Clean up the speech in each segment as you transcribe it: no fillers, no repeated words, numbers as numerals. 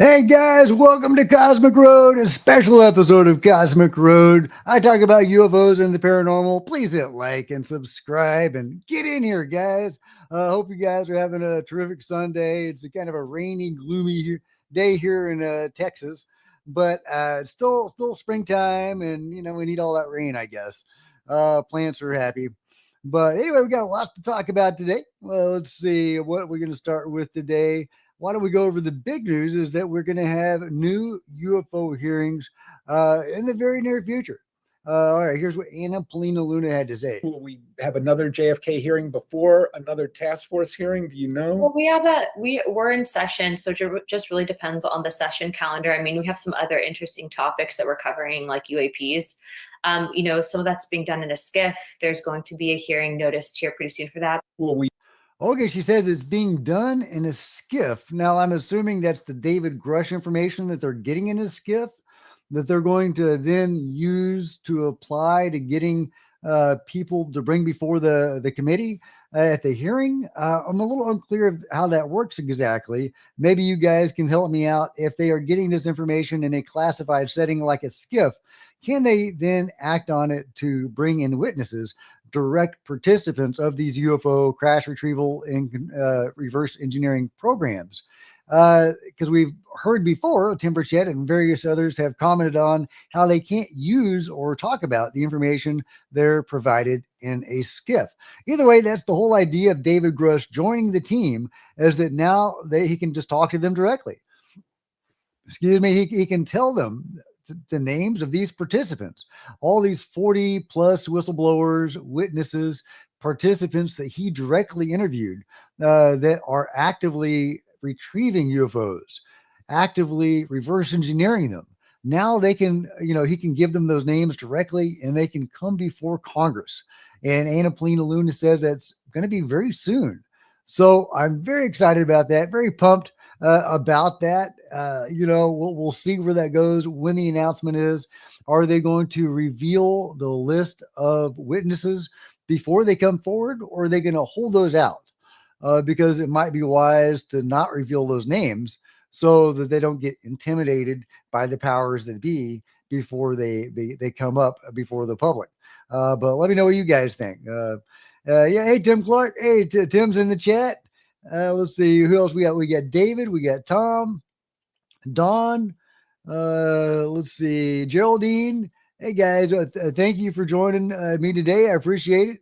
Hey guys, welcome to Cosmic Road, a special episode of Cosmic Road. I talk about UFOs and the paranormal. Please hit like and subscribe and get in here, guys. Hope you guys are having a terrific Sunday. It's a kind of a rainy, gloomy day here in Texas, but it's still springtime, and we need all that rain, I guess. Plants are happy. But anyway, we got lots to talk about today. Well, let's see what we're going to start with today. Why don't we go over the big news is that we're going to have new UFO hearings in the very near future. All right, here's what Anna Polina Luna had to say. Will we have another JFK hearing before another task force hearing? Do you know? Well, we're in session, so it just really depends on the session calendar. I mean, we have some other interesting topics that we're covering, like UAPs. Some of that's being done in a skiff. There's going to be a hearing noticed here pretty soon for that. Will we? Okay, she says it's being done in a skiff. Now, I'm assuming that's the David Grush information that they're getting in a skiff that they're going to then use to apply to getting people to bring before the committee at the hearing. I'm a little unclear of how that works exactly. Maybe you guys can help me out. If they are getting this information in a classified setting like a skiff, can they then act on it to bring in witnesses, direct participants of these UFO crash retrieval and reverse engineering programs? Because we've heard before, Timberchet and various others have commented on how they can't use or talk about the information they're provided in a skiff. Either way, that's the whole idea of David Grush joining the team, is that now he can just talk to them directly. Excuse me, he can tell them the names of these participants, all these 40 plus whistleblowers, witnesses, participants that he directly interviewed that are actively retrieving UFOs, actively reverse engineering them. Now they can, he can give them those names directly and they can come before Congress. And Anna Polina Luna says that's going to be very soon. So I'm very excited about that, very pumped about that. We'll see where that goes, when the announcement is. Are they going to reveal the list of witnesses before they come forward, or are they going to hold those out? Because it might be wise to not reveal those names so that they don't get intimidated by the powers that be before they come up before the public. But let me know what you guys think. Hey, Tim Clark. Hey, Tim's in the chat. Let's see who else we got. We got David. We got Tom, Don. Let's see, Geraldine. Hey guys, thank you for joining me today. I appreciate it.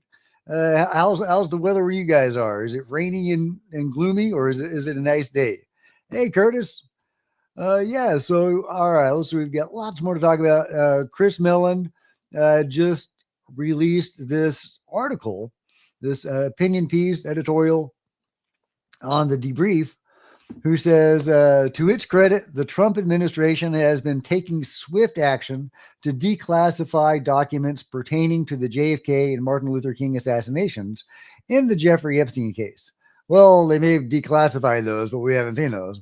How's the weather where you guys are? Is it rainy and gloomy, or is it a nice day? Hey, Curtis. Yeah. So all right. So we've got lots more to talk about. Chris Mellon just released this article, this opinion piece editorial on the debrief, who says, to its credit, the Trump administration has been taking swift action to declassify documents pertaining to the JFK and Martin Luther King assassinations in the Jeffrey Epstein case. Well, they may have declassified those, but we haven't seen those.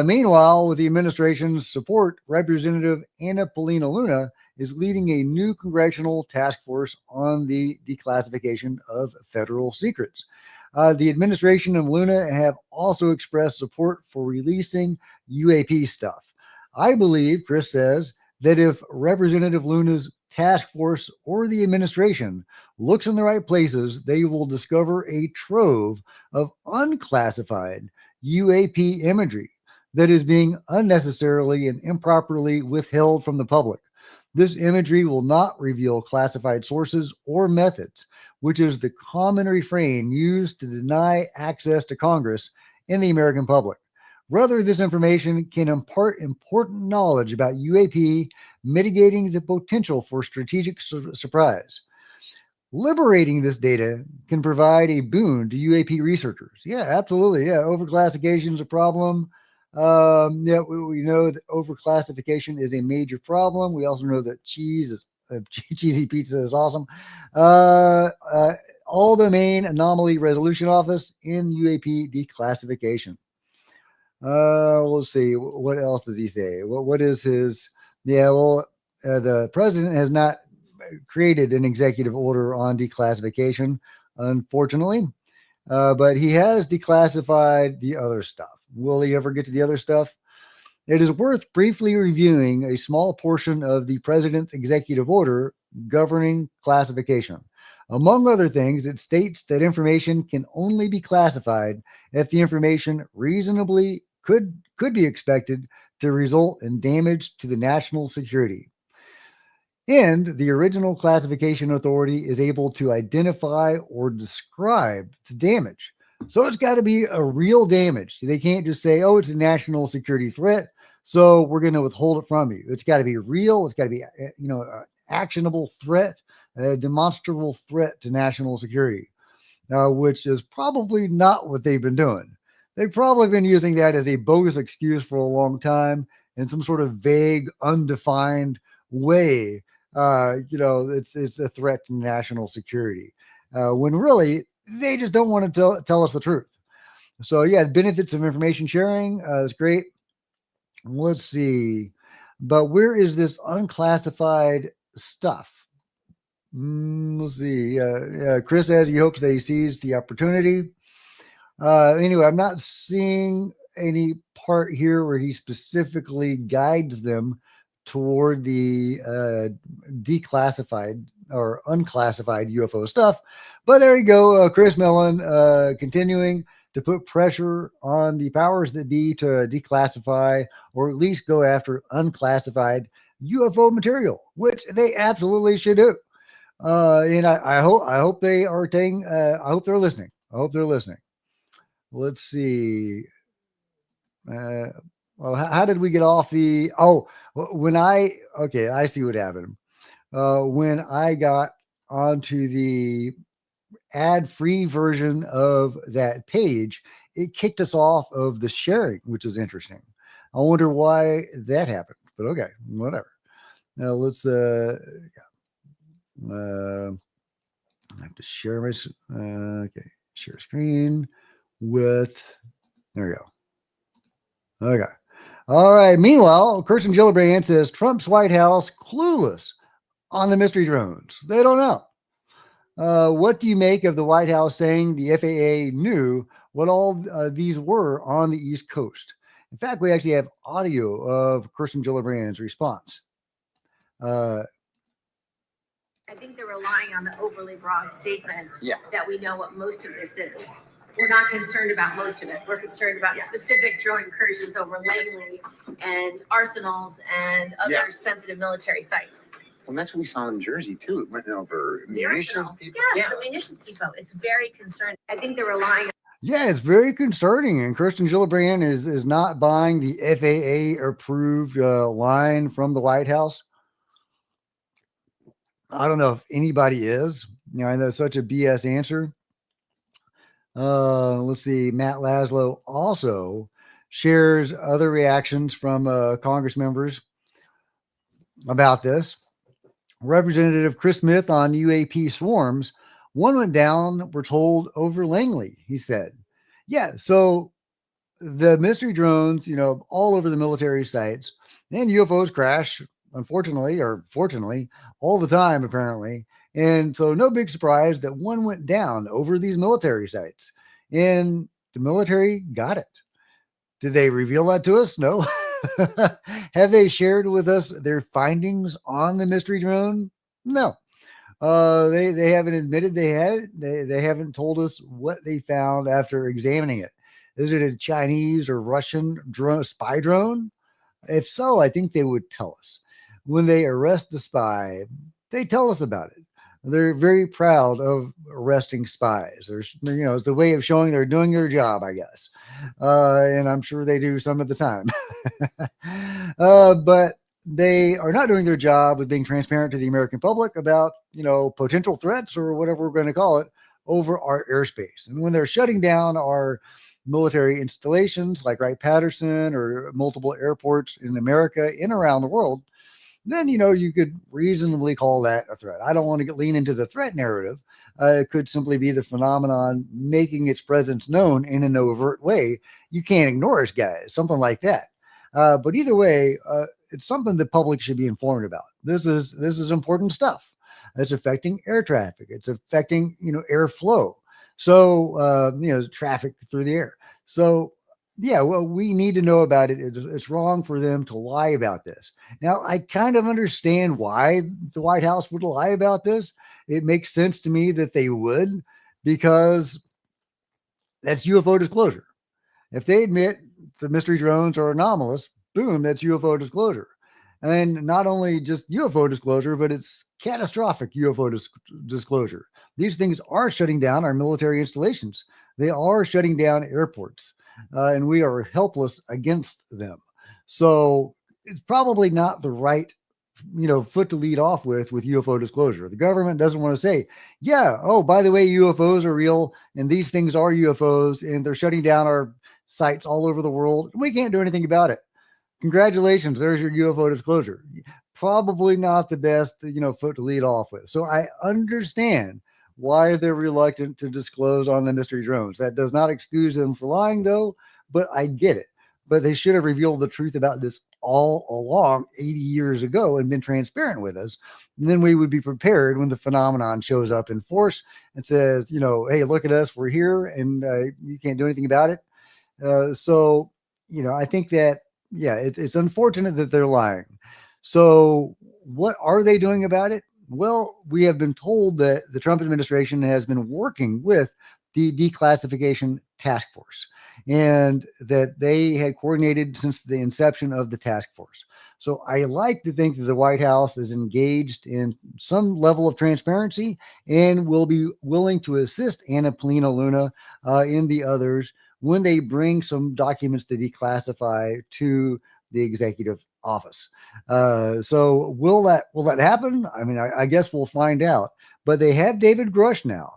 Meanwhile, with the administration's support, Representative Anna Polina Luna is leading a new congressional task force on the declassification of federal secrets. The administration and Luna have also expressed support for releasing UAP stuff. I believe, Chris says, that if Representative Luna's task force or the administration looks in the right places, they will discover a trove of unclassified UAP imagery that is being unnecessarily and improperly withheld from the public. This imagery will not reveal classified sources or methods, which is the common refrain used to deny access to Congress in the American public. Rather, this information can impart important knowledge about UAP, mitigating the potential for strategic surprise. Liberating this data can provide a boon to UAP researchers. Yeah, absolutely. Yeah, overclassification is a problem. We know that overclassification is a major problem. We also know that cheesy pizza is awesome. All domain anomaly resolution office in UAP declassification. Let's see. What else does he say? What is his? The president has not created an executive order on declassification, unfortunately, but he has declassified the other stuff. Will he ever get to the other stuff? it is worth briefly reviewing a small portion of the president's executive order governing classification. Among other things, it states that information can only be classified if the information reasonably could be expected to result in damage to the national security. And the original classification authority is able to identify or describe the damage. So it's got to be a real damage. They can't just say, oh, it's a national security threat, so we're going to withhold it from you. It's got to be real. It's got to be, an actionable threat, a demonstrable threat to national security, which is probably not what they've been doing. They've probably been using that as a bogus excuse for a long time in some sort of vague, undefined way. It's a threat to national security, when really they just don't want to tell us the truth. So yeah, the benefits of information sharing is great. Let's see, but where is this unclassified stuff? Let's see. Chris says he hopes that he sees the opportunity. Anyway, I'm not seeing any part here where he specifically guides them toward the declassified or unclassified UFO stuff. But there you go. Chris Mellon continuing to put pressure on the powers that be to declassify or at least go after unclassified UFO material, which they absolutely should do. And I hope they are taking, I hope they're listening. I hope they're listening. Let's see. Well, how did we get off the, I see what happened. When I got onto the ad-free version of that page, it kicked us off of the sharing, which is interesting. I wonder why that happened, but okay, whatever. Now let's, I have to share my, share screen with, there we go. Okay. All right. Meanwhile, Kirsten Gillibrand says Trump's White House clueless on the mystery drones. They don't know. What do you make of the White House saying the FAA knew what all these were on the East Coast? In fact, we actually have audio of Kirsten Gillibrand's response. I think they're relying on the overly broad statement that we know what most of this is. We're not concerned about most of it. We're concerned about specific drone incursions over Langley and arsenals and other sensitive military sites. Well, that's what we saw in Jersey too. It went over The munitions arsenal. depot. Yes, the munitions depot. It's very concerning. I think they're relying. Yeah, it's very concerning. And Kirsten Gillibrand is not buying the FAA approved line from the White House. I don't know if anybody is. I know it's such a BS answer. Let's see. Matt Laszlo also shares other reactions from Congress members about this. Representative Chris Smith on UAP swarms. One went down, we're told, over Langley, he said. Yeah, so the mystery drones, all over the military sites, and UFOs crash, unfortunately, or fortunately, all the time, apparently. And so no big surprise that one went down over these military sites. And the military got it. Did they reveal that to us? No. Have they shared with us their findings on the mystery drone? No. They haven't admitted they had it. They haven't told us what they found after examining it. Is it a Chinese or Russian spy drone? If so, I think they would tell us. When they arrest the spy, they tell us about it. They're very proud of arresting spies. It's a way of showing they're doing their job, I guess. And I'm sure they do some of the time. But they are not doing their job with being transparent to the American public about, potential threats or whatever we're going to call it over our airspace. And when they're shutting down our military installations like Wright-Patterson or multiple airports in America and around the world, then, you could reasonably call that a threat. I don't want to lean into the threat narrative. It could simply be the phenomenon making its presence known in an overt way. You can't ignore us, guys, something like that. But either way, it's something the public should be informed about. This is important stuff. It's affecting air traffic. It's affecting, airflow. So, traffic through the air. So yeah, well, we need to know about it. It's wrong for them to lie about this. Now, I kind of understand why the White House would lie about this. It makes sense to me that they would, because that's UFO disclosure. If they admit the mystery drones are anomalous, boom, that's UFO disclosure. And not only just UFO disclosure, but it's catastrophic UFO disclosure. These things are shutting down our military installations. They are shutting down airports, and we are helpless against them. So it's probably not the right, foot to lead off with UFO disclosure. The government doesn't want to say, yeah, oh, by the way, UFOs are real and these things are UFOs and they're shutting down our sites all over the world. We can't do anything about it. Congratulations, there's your UFO disclosure. Probably not the best, foot to lead off with. So I understand why they're reluctant to disclose on the mystery drones. That does not excuse them for lying, though, but I get it. But they should have revealed the truth about this all along 80 years ago and been transparent with us. And then we would be prepared when the phenomenon shows up in force and says, hey, look at us, we're here, and you can't do anything about it. So, I think that, yeah, it's unfortunate that they're lying. So what are they doing about it? Well, we have been told that the Trump administration has been working with the declassification task force and that they had coordinated since the inception of the task force. So I like to think that the White House is engaged in some level of transparency and will be willing to assist Anna Polina Luna and the others when they bring some documents to declassify to the executive office. So will that happen? I mean, I guess we'll find out. But they have David Grush now.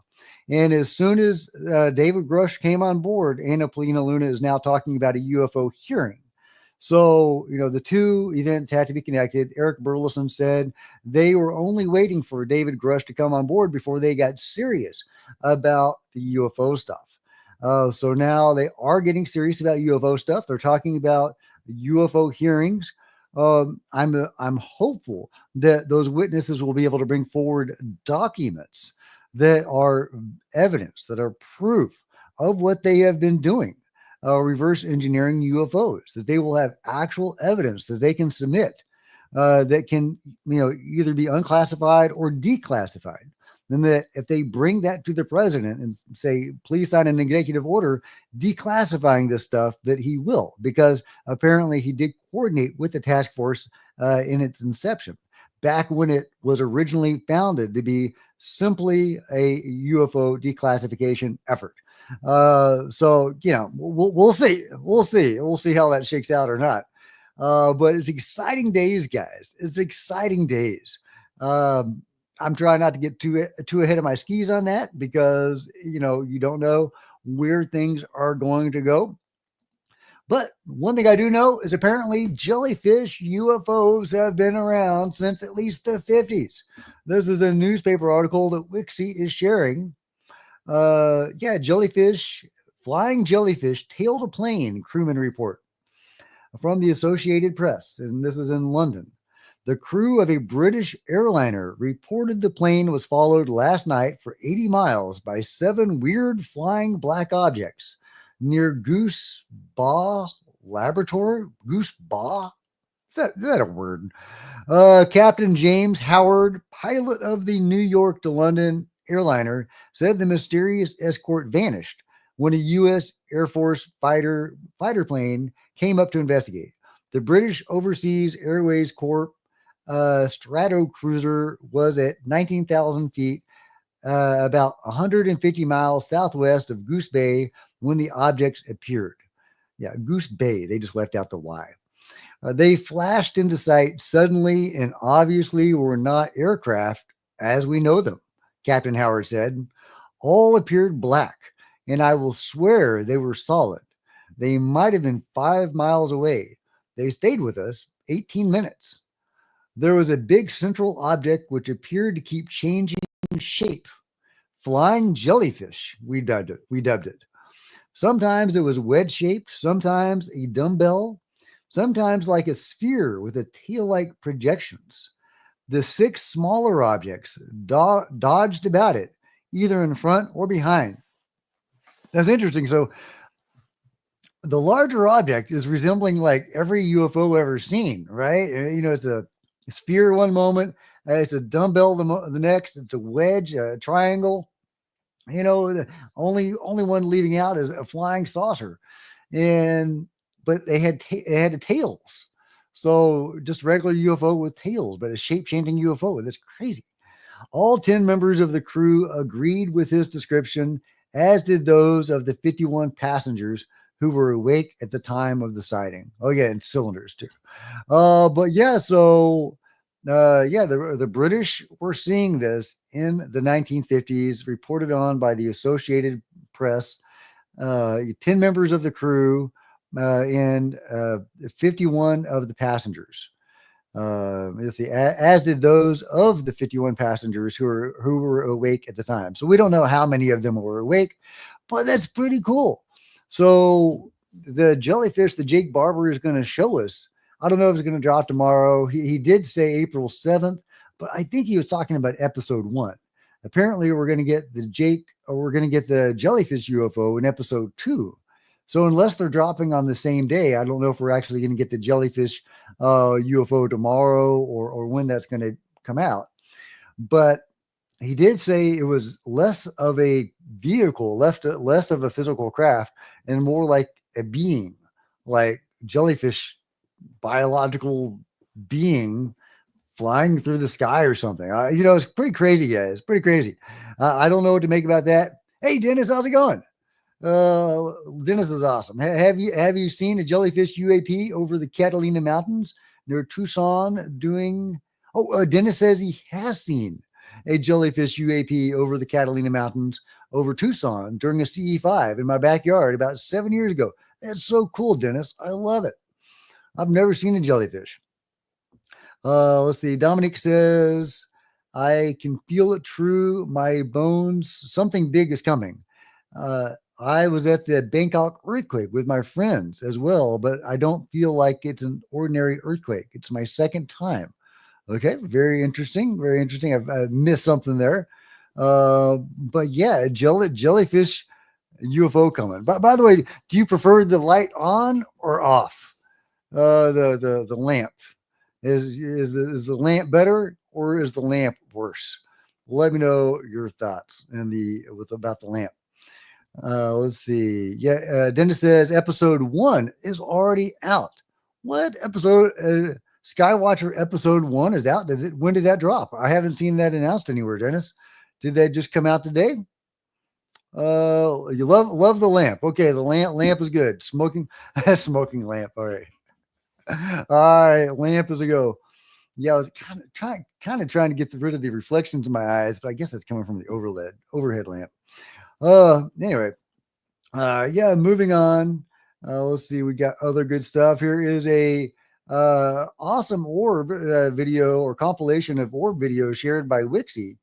And as soon as David Grush came on board, Anna Polina Luna is now talking about a UFO hearing. So, the two events had to be connected. Eric Burleson said they were only waiting for David Grush to come on board before they got serious about the UFO stuff. So now they are getting serious about UFO stuff. They're talking about UFO hearings. I'm hopeful that those witnesses will be able to bring forward documents that are evidence, that are proof of what they have been doing, reverse engineering UFOs, that they will have actual evidence that they can submit that can, either be unclassified or declassified. Then that if they bring that to the president and say, please sign an executive order declassifying this stuff, that he will, because apparently he did coordinate with the task force in its inception, back when it was originally founded to be simply a UFO declassification effort. So, we'll see. We'll see how that shakes out or not. But it's exciting days, guys. It's exciting days. I'm trying not to get too ahead of my skis on that because, you don't know where things are going to go. But one thing I do know is apparently jellyfish UFOs have been around since at least the 50s. This is a newspaper article that Wixie is sharing. Flying jellyfish tailed a plane, crewman report from the Associated Press. And this is in London. The crew of a British airliner reported the plane was followed last night for 80 miles by 7 weird flying black objects near Goose Ba Laboratory. Goose Ba? Is that a word? Captain James Howard, pilot of the New York to London airliner, said the mysterious escort vanished when a U.S. Air Force fighter plane came up to investigate. The British Overseas Airways Corp Stratocruiser was at 19,000 feet, about 150 miles southwest of Goose Bay when the objects appeared. Yeah, Goose Bay. They just left out the Y. They flashed into sight suddenly and obviously were not aircraft as we know them, Captain Howard said. All appeared black, and I will swear they were solid. They might have been 5 miles away. They stayed with us 18 minutes. There was a big central object which appeared to keep changing shape. Flying jellyfish, we dubbed it. Sometimes it was wedge-shaped, sometimes a dumbbell, sometimes like a sphere with a tail-like projections. The 6 smaller objects dodged about it, either in front or behind. That's interesting. So the larger object is resembling like every UFO ever seen, right? It's a sphere one moment, it's a dumbbell the next, it's a wedge, a triangle. The only one leaving out is a flying saucer, and but they had tails, so just regular UFO with tails, but a shape changing UFO. That's crazy. All 10 members of the crew agreed with his description, as did those of the 51 passengers who were awake at the time of the sighting. Oh yeah, and cylinders too. But yeah, so the British were seeing this in the 1950s, reported on by the Associated Press. 10 members of the crew and 51 of the passengers. As did those of the 51 passengers who were awake at the time. So we don't know how many of them were awake, but that's pretty cool. So the jellyfish that Jake Barber is going to show us, I don't know if it's going to drop tomorrow. He did say April 7th, but I think he was talking about episode 1. Apparently we're going to get the jellyfish UFO in episode 2. So unless they're dropping on the same day, I don't know if we're actually going to get the jellyfish UFO tomorrow or when that's going to come out. But he did say it was less of a vehicle, less of a physical craft, and more like a being, like jellyfish, biological being flying through the sky or something. It's pretty crazy, guys. Pretty crazy. I don't know what to make about that. Hey, Dennis, how's it going? Dennis is awesome. Have you seen a jellyfish UAP over the Catalina Mountains near Tucson doing? Dennis says he has seen a jellyfish UAP over the Catalina Mountains over Tucson during a CE5 in my backyard about 7 years ago. That's so cool, Dennis. I love it. I've never seen a jellyfish. Let's see. Dominic says, I can feel it through my bones. Something big is coming. I was at the Bangkok earthquake with my friends as well, but I don't feel like it's an ordinary earthquake. It's my second time. Okay. Very interesting. Very interesting. I've missed something there. But yeah, jellyfish UFO coming. By the way, do you prefer the light on or off? The lamp is the lamp better or is the lamp worse? Let me know your thoughts about the lamp. Let's see. Yeah, Dennis says episode 1 is already out. What episode? Skywatcher episode 1 is out. When did that drop? I haven't seen that announced anywhere, Dennis. Did that just come out today? You love the lamp. Okay, the lamp is good. Smoking lamp. All right. All right, lamp is a go. Yeah, I was kind of trying to get rid of the reflections in my eyes, but I guess that's coming from the overhead lamp. Anyway, yeah, moving on. Let's see, we got other good stuff. Here is a awesome orb video or compilation of orb videos shared by Wixie.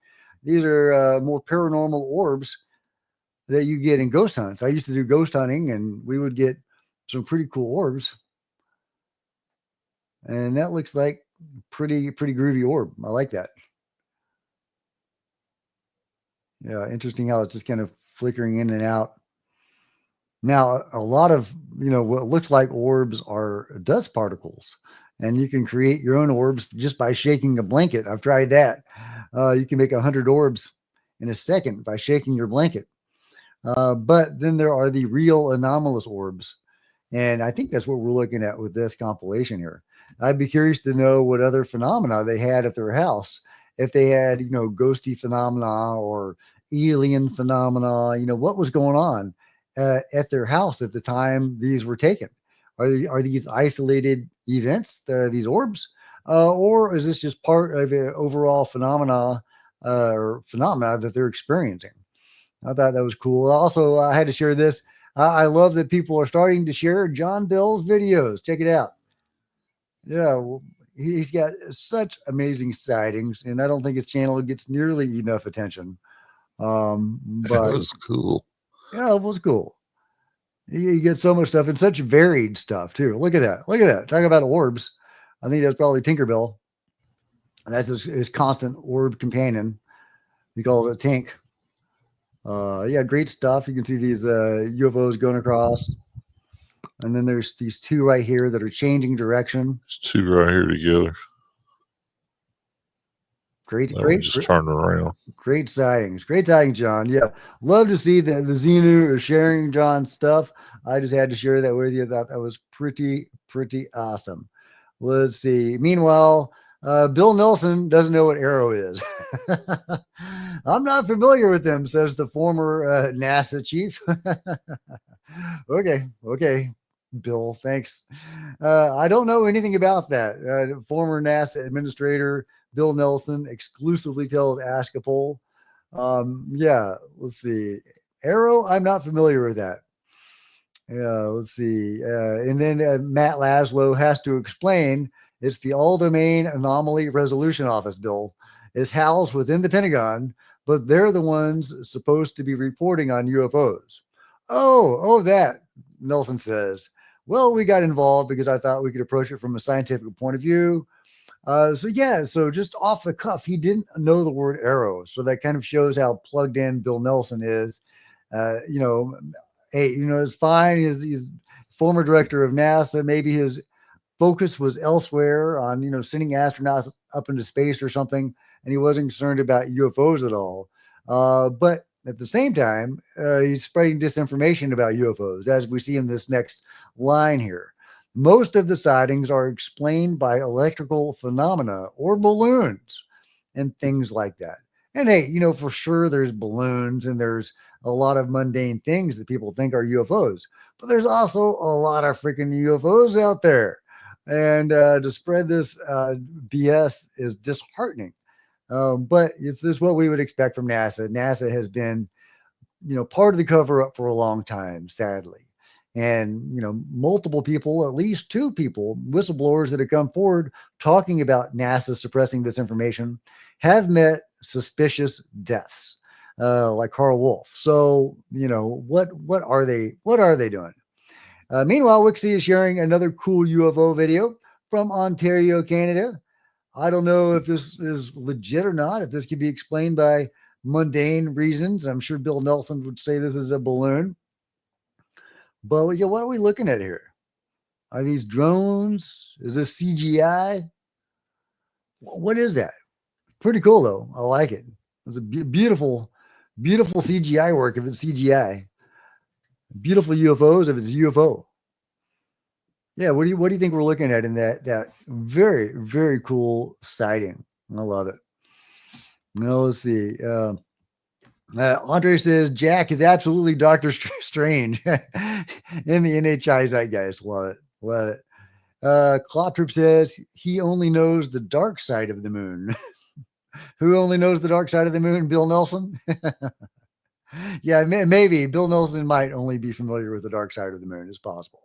These are more paranormal orbs that you get in ghost hunts. I used to do ghost hunting and we would get some pretty cool orbs. And that looks like pretty groovy orb. I like that. Yeah, interesting how it's just kind of flickering in and out. Now, a lot of, what looks like orbs are dust particles, and you can create your own orbs just by shaking a blanket. I've tried that. You can make 100 orbs in a second by shaking your blanket. But then there are the real anomalous orbs. And I think that's what we're looking at with this compilation here. I'd be curious to know what other phenomena they had at their house. If they had, ghosty phenomena or alien phenomena, what was going on at their house at the time these were taken? Are these isolated events, these orbs? Or is this just part of an overall phenomena that they're experiencing? I thought that was cool. Also, I had to share this. I love that people are starting to share John Bell's videos. Check it out. Yeah, well, he's got such amazing sightings, and I don't think his channel gets nearly enough attention. But that was cool. Yeah, it was cool. You get so much stuff and such varied stuff too. Look at that. Look at that. Talk about orbs. I think that's probably Tinkerbell. That's his constant orb companion. He calls it Tink. Yeah, great stuff. You can see these UFOs going across. And then there's these two right here that are changing direction. There's two right here together. Great, That one great, just great, turned around. great sightings. Great sightings, John. Yeah. Love to see the Xenu is sharing John's stuff. I just had to share that with you. That was pretty awesome. Let's see. Meanwhile, Bill Nelson doesn't know what arrow is. I'm not familiar with them, says the former NASA chief. Okay, Bill, thanks. I don't know anything about that. Former NASA administrator Bill Nelson exclusively tells Askapol. Yeah, let's see. Arrow, I'm not familiar with that. Yeah, let's see. And then Matt Laszlo has to explain it's the All Domain Anomaly Resolution Office, Bill. It's housed within the Pentagon, but they're the ones supposed to be reporting on UFOs. Oh, that, Nelson says. Well, we got involved because I thought we could approach it from a scientific point of view. So just off the cuff, he didn't know the word arrow. So that kind of shows how plugged in Bill Nelson is. Hey, it's fine. He's former director of NASA. Maybe his focus was elsewhere on, sending astronauts up into space or something, and he wasn't concerned about UFOs at all. But at the same time, he's spreading disinformation about UFOs, as we see in this next line here. Most of the sightings are explained by electrical phenomena or balloons and things like that. And hey, for sure there's balloons and there's a lot of mundane things that people think are UFOs, but there's also a lot of freaking UFOs out there. And to spread this BS is disheartening. But it's what we would expect from NASA. NASA has been, part of the cover up for a long time, sadly. And, multiple people, at least two people, whistleblowers that have come forward talking about NASA suppressing this information have met suspicious deaths, like Carl Wolf. So, what are they doing? Meanwhile, Wixie is sharing another cool UFO video from Ontario, Canada. I don't know if this is legit or not, if this can be explained by mundane reasons. I'm sure Bill Nelson would say this is a balloon. But yeah, what are we looking at here? Are these drones? Is this CGI? What is that? Pretty cool though. I like it. It's a beautiful CGI work if it's CGI. Beautiful UFOs if it's UFO. Yeah, what do you think we're looking at in that very, very cool sighting? I love it. Now let's see. Andre says Jack is absolutely Doctor Strange in the NHI zeitgeist. Love it. Cloptrip says he only knows the dark side of the moon. Who only knows the dark side of the moon? Bill Nelson. Yeah, maybe Bill Nelson might only be familiar with the dark side of the moon. It's possible.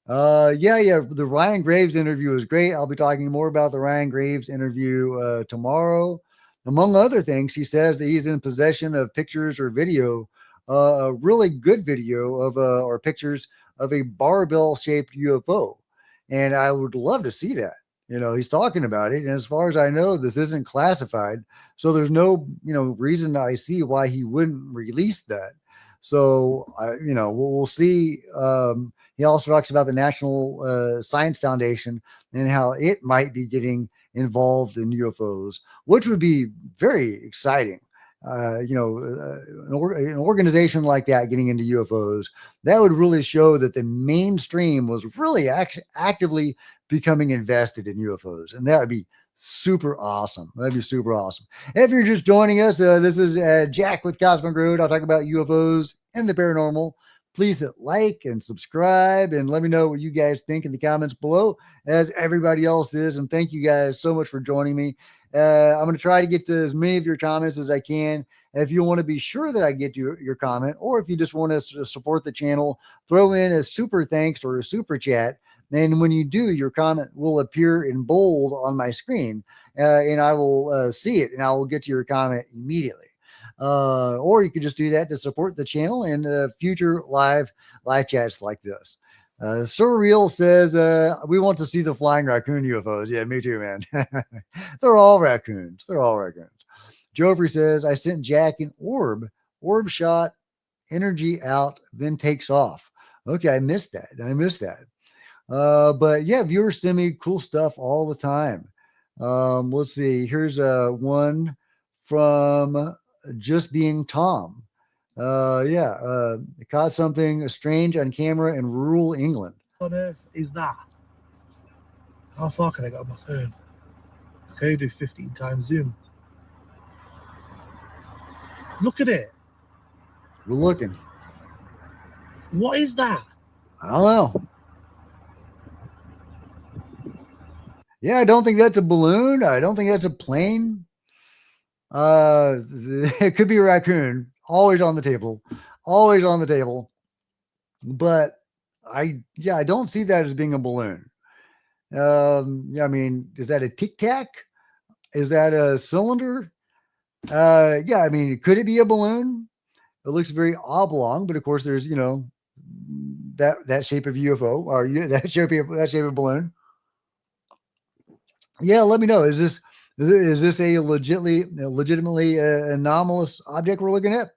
The Ryan Graves interview is great. I'll be talking more about the Ryan Graves interview tomorrow. Among other things, he says that he's in possession of pictures or video, a really good video of or pictures of a barbell-shaped UFO. And I would love to see that. He's talking about it. And as far as I know, this isn't classified. So there's no, reason I see why he wouldn't release that. So, we'll see. He also talks about the National Science Foundation and how it might be getting involved in UFOs, which would be very exciting. An organization like that getting into UFOs, that would really show that the mainstream was really actively becoming invested in UFOs. And that would be super awesome. That'd be super awesome. If you're just joining us, this is Jack with Cosmic Road. I'll talk about UFOs and the paranormal. Please hit like and subscribe and let me know what you guys think in the comments below, as everybody else is. And thank you guys so much for joining me. I'm going to try to get to as many of your comments as I can. If you want to be sure that I get your comment, or if you just want us to support the channel, throw in a super thanks or a super chat. And when you do, your comment will appear in bold on my screen, and I will see it, and I will get to your comment immediately. Or you could just do that to support the channel and future live chats like this. Surreal says, we want to see the flying raccoon UFOs. Yeah, me too, man. They're all raccoons. Joffrey says, I sent Jack an orb shot, energy out, then takes off. Okay, I missed that. But yeah, viewers send me cool stuff all the time. Let's see. Here's one from Just Being Tom. Caught something strange on camera in rural England. What on earth is that? How far can I get on my phone? I can only do 15 times zoom. Look at it. We're looking. What is that? I don't know. Yeah, I don't think that's a balloon. I don't think that's a plane. It could be a raccoon. Always on the table. Always on the table. But I don't see that as being a balloon. I mean, is that a tic tac? Is that a cylinder? I mean, could it be a balloon? It looks very oblong, but of course, there's that shape of UFO or that shape of balloon. Yeah, let me know. Is this a legitimately anomalous object we're looking at?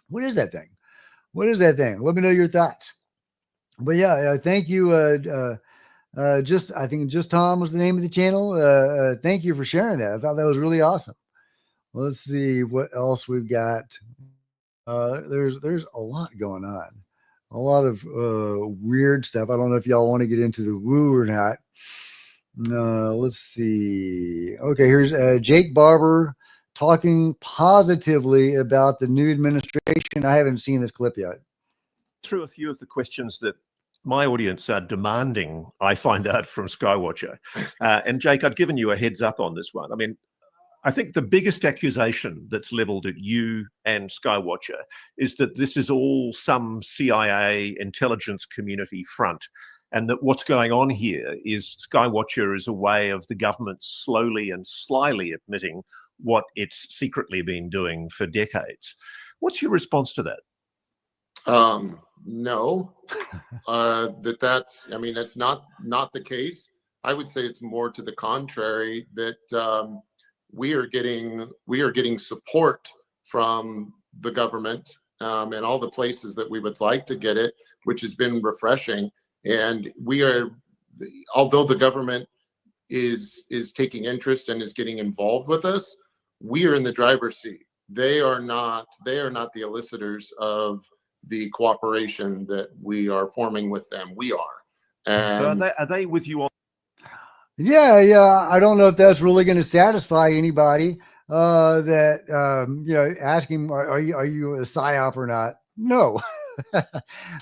What is that thing? Let me know your thoughts. But yeah, thank you. I think just Tom was the name of the channel. Thank you for sharing that. I thought that was really awesome. Let's see what else we've got. There's a lot going on, a lot of weird stuff. I don't know if y'all want to get into the woo or not. Let's see. Okay, here's Jake Barber talking positively about the new administration. I haven't seen this clip yet. Through a few of the questions that my audience are demanding, I find out from Skywatcher. And Jake, I'd given you a heads up on this one. I mean, I think the biggest accusation that's leveled at you and Skywatcher is that this is all some CIA intelligence community front, and that what's going on here is Skywatcher is a way of the government slowly and slyly admitting what it's secretly been doing for decades. What's your response to that? No, that's not the case. I would say it's more to the contrary, that we are getting support from the government and all the places that we would like to get it, which has been refreshing. And although the government is taking interest and is getting involved with us, we are in the driver's seat. They are not the elicitors of the cooperation that we are forming with them. We are. And so are they with you on? Yeah. I don't know if that's really going to satisfy anybody. Asking, are you a psyop or not? No.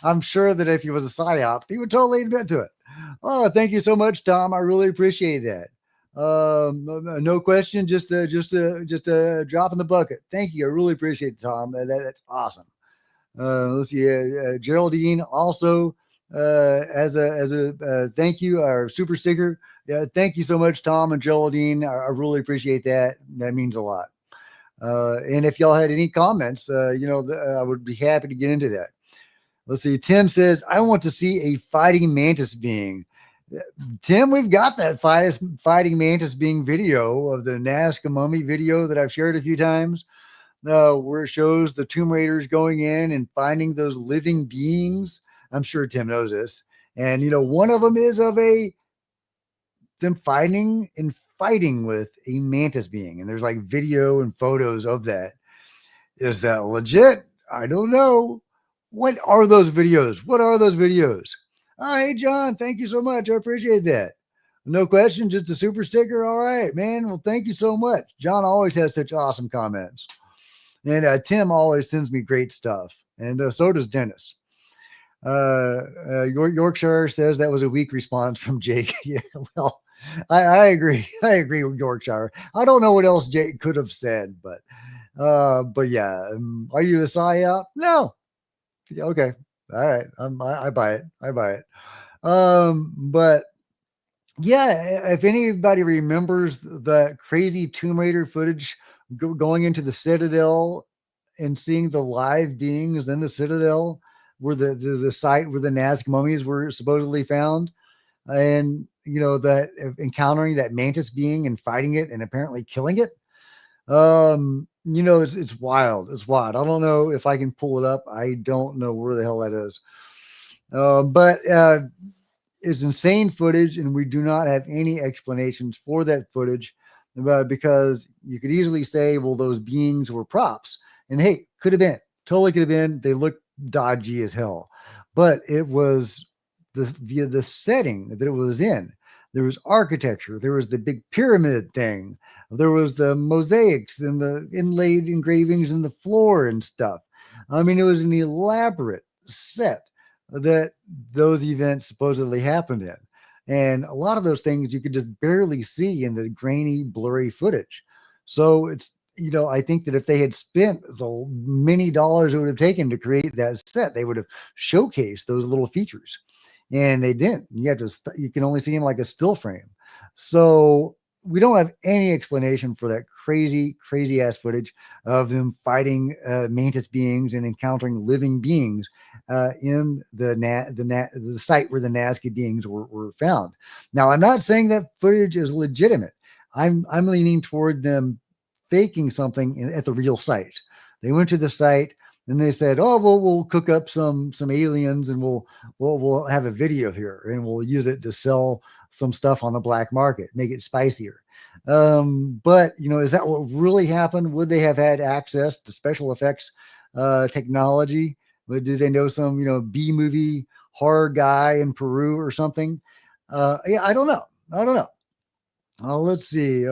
I'm sure that if he was a psyop, he would totally admit to it. Oh, thank you so much, Tom. I really appreciate that. No question, just a drop in the bucket. Thank you. I really appreciate it, Tom. That's awesome. Let's see. Geraldine also as a thank you, our super sticker. Yeah, thank you so much, Tom and Geraldine. I really appreciate that. That means a lot. And if y'all had any comments, I would be happy to get into that. Let's see. Tim says, I want to see a fighting mantis being. Tim, we've got that fighting mantis being video of the Nazca mummy video that I've shared a few times, where it shows the Tomb Raiders going in and finding those living beings. I'm sure Tim knows this. And, one of them is of them fighting with a mantis being. And there's like video and photos of that. Is that legit? I don't know. What are those videos? Oh, hey, John, thank you so much. I appreciate that. No question, just a super sticker. All right, man. Well, thank you so much. John always has such awesome comments. And Tim always sends me great stuff. And so does Dennis. Yorkshire says that was a weak response from Jake. Yeah, well, I agree. I agree with Yorkshire. I don't know what else Jake could have said, but yeah. Are you a psyop? No. Okay. All right. I buy it. But yeah, if anybody remembers the crazy Tomb Raider footage going into the Citadel and seeing the live beings in the Citadel, where the site where the Nazca mummies were supposedly found, and that encountering that mantis being and fighting it and apparently killing it. It's wild. It's wild. I don't know if I can pull it up. I don't know where the hell that is. But it's insane footage, and we do not have any explanations for that footage because you could easily say, well, those beings were props. And hey, could have been, totally could have been. They look dodgy as hell, but it was the setting that it was in. There was architecture. There was the big pyramid thing. There was the mosaics and the inlaid engravings in the floor and stuff. I mean, it was an elaborate set that those events supposedly happened in. And a lot of those things you could just barely see in the grainy, blurry footage. So it's, I think that if they had spent the many dollars it would have taken to create that set, they would have showcased those little features. And they didn't. You can only see them like a still frame. So we don't have any explanation for that crazy, crazy ass footage of them fighting mantis beings and encountering living beings in the site where the Nazca beings were found. Now, I'm not saying that footage is legitimate. I'm leaning toward them faking something at the real site. They went to the site and they said, "Oh, we'll cook up some aliens and we'll have a video here and we'll use it to sell some stuff on the black market, make it spicier." But is that what really happened? Would they have had access to special effects technology? Do they know some B movie horror guy in Peru or something? Yeah, I don't know. Let's see.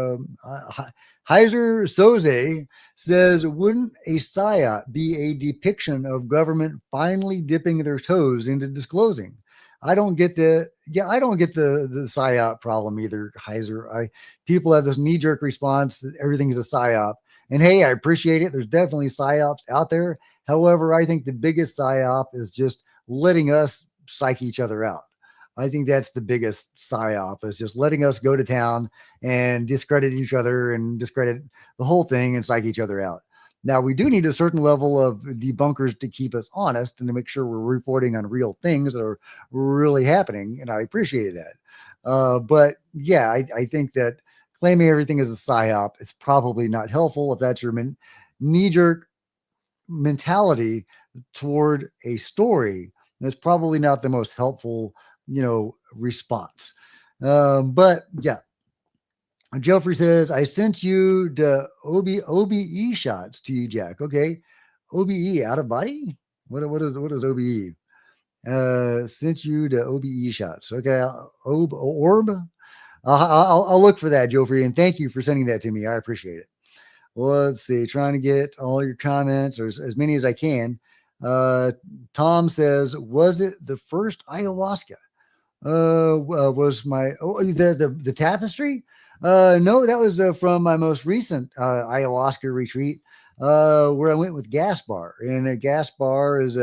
Heiser Soze says, wouldn't a psyop be a depiction of government finally dipping their toes into disclosing? I don't get the psyop problem either, Heiser. People have this knee-jerk response that everything is a psyop. And hey, I appreciate it. There's definitely psyops out there. However, I think the biggest psyop is just letting us psych each other out. I think that's the biggest psyop, is just letting us go to town and discredit each other and discredit the whole thing and psych each other out. Now, we do need a certain level of debunkers to keep us honest and to make sure we're reporting on real things that are really happening, and I appreciate that. But yeah, I think that claiming everything is a psyop, it's probably not helpful if that's your knee-jerk mentality toward a story. That's probably not the most helpful response. But yeah, Geoffrey says, I sent you the OBE shots to you, Jack. Okay. OBE, out of body? What is OBE? Sent you the OBE shots. Okay. Orb. I'll look for that, Geoffrey, and thank you for sending that to me. I appreciate it. Well, let's see, trying to get all your comments, or as many as I can. Tom says, was it the first ayahuasca? Was my the tapestry? No, that was from my most recent ayahuasca retreat, where I went with Gaspar, and Gaspar is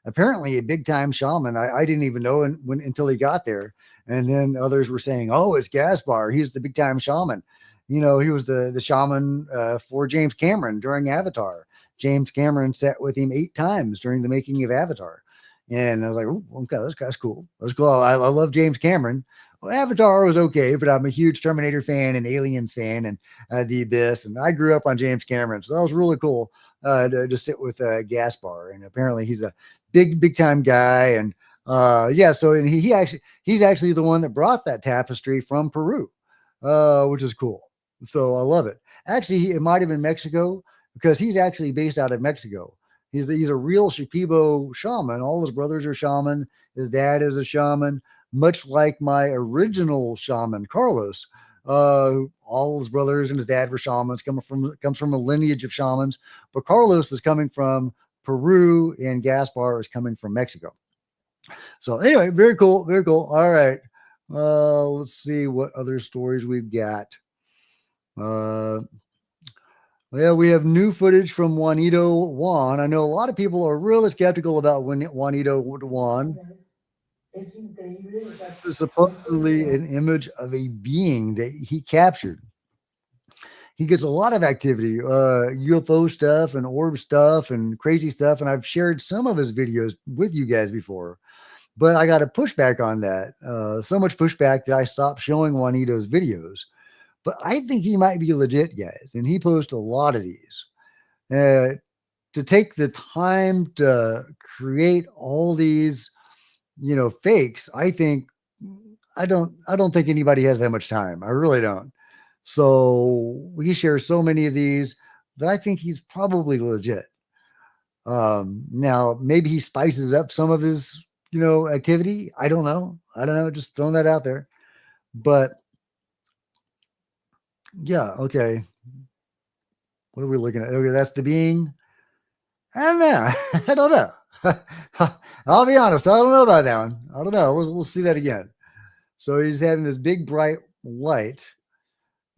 apparently a big time shaman. I didn't even know until he got there, and then others were saying, "Oh, it's Gaspar. He's the big time shaman." He was the shaman for James Cameron during Avatar. James Cameron sat with him 8 times during the making of Avatar. And I was like, oh, okay, this guy's cool. That's cool. I love James Cameron. Well, Avatar was okay, but I'm a huge Terminator fan and Aliens fan and The Abyss. And I grew up on James Cameron. So that was really cool to sit with Gaspar. And apparently he's a big time guy. And yeah, so and he's actually the one that brought that tapestry from Peru, which is cool. So I love it. Actually, it might have been Mexico, because he's actually based out of Mexico. He's a real Shipibo shaman. All his brothers are shaman. His dad is a shaman, much like my original shaman, Carlos. All his brothers and his dad were shamans, comes from a lineage of shamans. But Carlos is coming from Peru, and Gaspar is coming from Mexico. So anyway, very cool, very cool. All right. Let's see what other stories we've got. Well, we have new footage from Juanito Juan. I know a lot of people are really skeptical about Juanito Juan. This is supposedly an image of a being that he captured. He gets a lot of activity, UFO stuff and orb stuff and crazy stuff. And I've shared some of his videos with you guys before, but I got a pushback on that. So much pushback that I stopped showing Juanito's videos. But I think he might be legit, guys. And he posts a lot of these. To take the time to create all these fakes, I don't think anybody has that much time. I really don't. So he shares so many of these that I think he's probably legit. Now maybe he spices up some of his, activity. I don't know. Just throwing that out there. But yeah, okay. What are we looking at? Okay, that's the being. I don't know. I don't know. I'll be honest. I don't know about that one. I don't know. We'll see that again. So he's having this big bright light,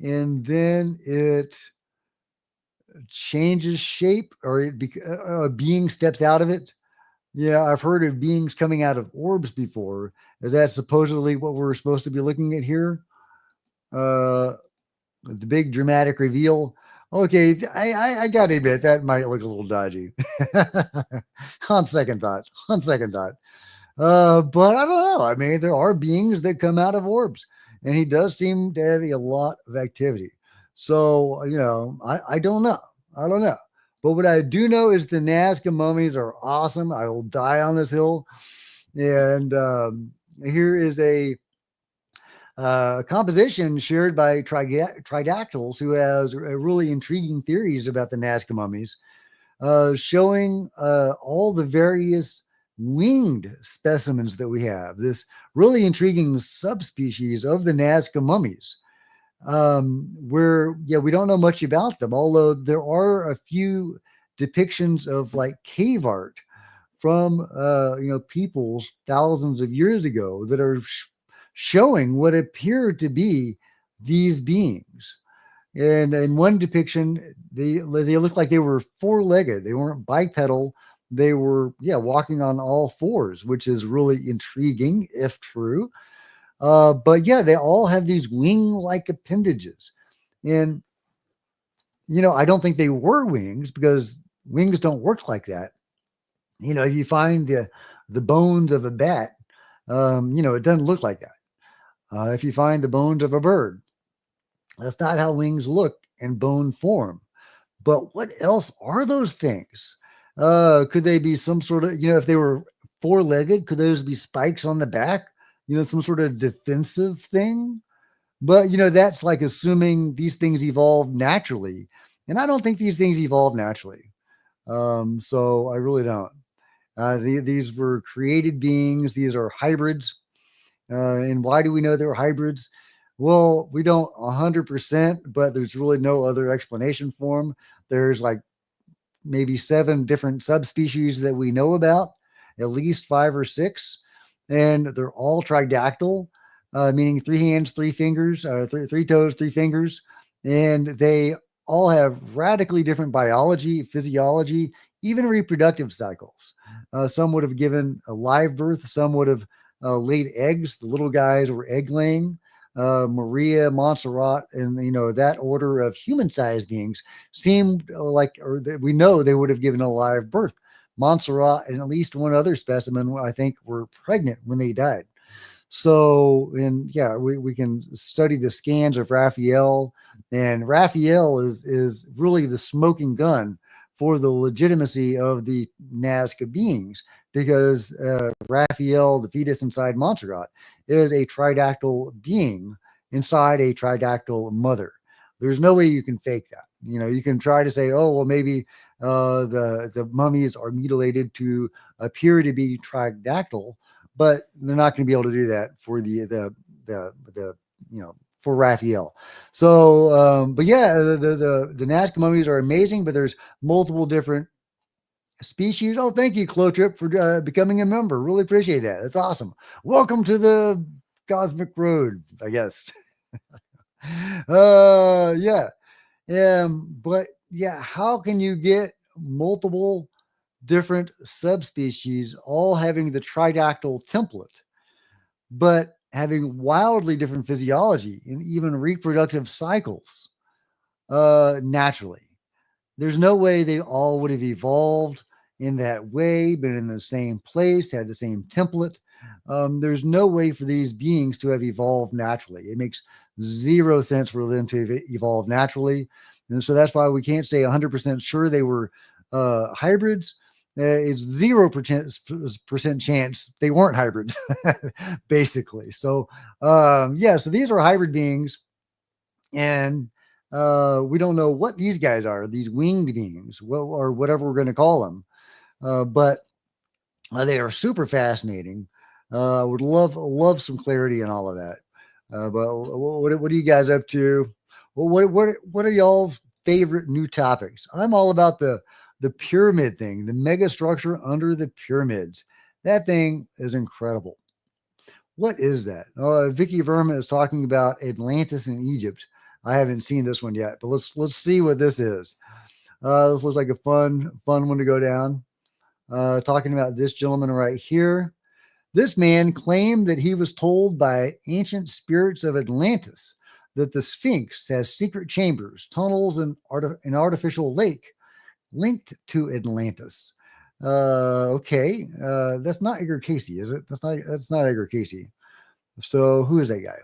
and then it changes shape, or a being steps out of it. Yeah, I've heard of beings coming out of orbs before. Is that supposedly what we're supposed to be looking at here? The big dramatic reveal. Okay, I gotta admit that might look a little dodgy. On second thought. But I don't know. I mean, there are beings that come out of orbs, and he does seem to have a lot of activity. So, I don't know. But what I do know is the Nazca mummies are awesome. I will die on this hill. And here is a composition shared by Tridactyls, who has really intriguing theories about the Nazca mummies, showing all the various winged specimens that we have. This really intriguing subspecies of the Nazca mummies, where we don't know much about them, although there are a few depictions of like cave art from peoples thousands of years ago that are showing what appear to be these beings. And in one depiction, they looked like they were four-legged. They weren't bipedal. They were walking on all fours, which is really intriguing if true. But they all have these wing-like appendages. And, I don't think they were wings, because wings don't work like that. If you find the bones of a bat, it doesn't look like that. If you find the bones of a bird, that's not how wings look in bone form. But what else are those things? Could they be some sort of, if they were four-legged, could those be spikes on the back? Some sort of defensive thing. But, that's like assuming these things evolved naturally. And I don't think these things evolved naturally. So I really don't. These were created beings. These are hybrids. And why do we know they're hybrids? Well, we don't 100%, but there's really no other explanation for them. There's like maybe 7 different subspecies that we know about, at least 5 or 6. And they're all tridactyl, meaning 3 hands, 3 fingers, 3 toes, 3 fingers. And they all have radically different biology, physiology, even reproductive cycles. Some would have given a live birth. Some would have laid eggs. The little guys were egg laying. Maria, Montserrat, and that order of human-sized beings seemed like, we know they would have given a live birth. Montserrat and at least one other specimen, I think, were pregnant when they died. So, and we can study the scans of Raphael, and Raphael is really the smoking gun for the legitimacy of the Nazca beings, because Raphael, the fetus inside Montserrat, is a tridactyl being inside a tridactyl mother. There's no way you can fake that. You can try to say, oh, well, maybe the mummies are mutilated to appear to be tridactyl, but they're not going to be able to do that for for Raphael. So, but the Nazca mummies are amazing, but there's multiple different species. Oh, thank you, Clotrip, for becoming a member. Really appreciate that. That's awesome. Welcome to the Cosmic Road, I guess. But how can you get multiple different subspecies all having the tridactyl template, but having wildly different physiology and even reproductive cycles naturally? There's no way they all would have evolved in that way, been in the same place, had the same template. There's no way for these beings to have evolved naturally. It makes zero sense for them to have evolved naturally. And so that's why we can't say 100% sure they were hybrids. it's 0% chance they weren't hybrids, basically. So, yeah, so these are hybrid beings, and we don't know what these guys are, these winged beings, or whatever we're going to call them. But they are super fascinating. Would love some clarity on all of that. But what are you guys up to? Well, what are y'all's favorite new topics? I'm all about the pyramid thing, the mega structure under the pyramids. That thing is incredible. What is that? Vicky Verma is talking about Atlantis in Egypt. I haven't seen this one yet, but let's see what this is. This looks like a fun one to go down. Talking about this gentleman right here. This man claimed that he was told by ancient spirits of Atlantis that the Sphinx has secret chambers, tunnels, and an artificial lake linked to Atlantis. Okay, that's not Edgar Casey, is it? That's not Edgar Casey. So who is that guy?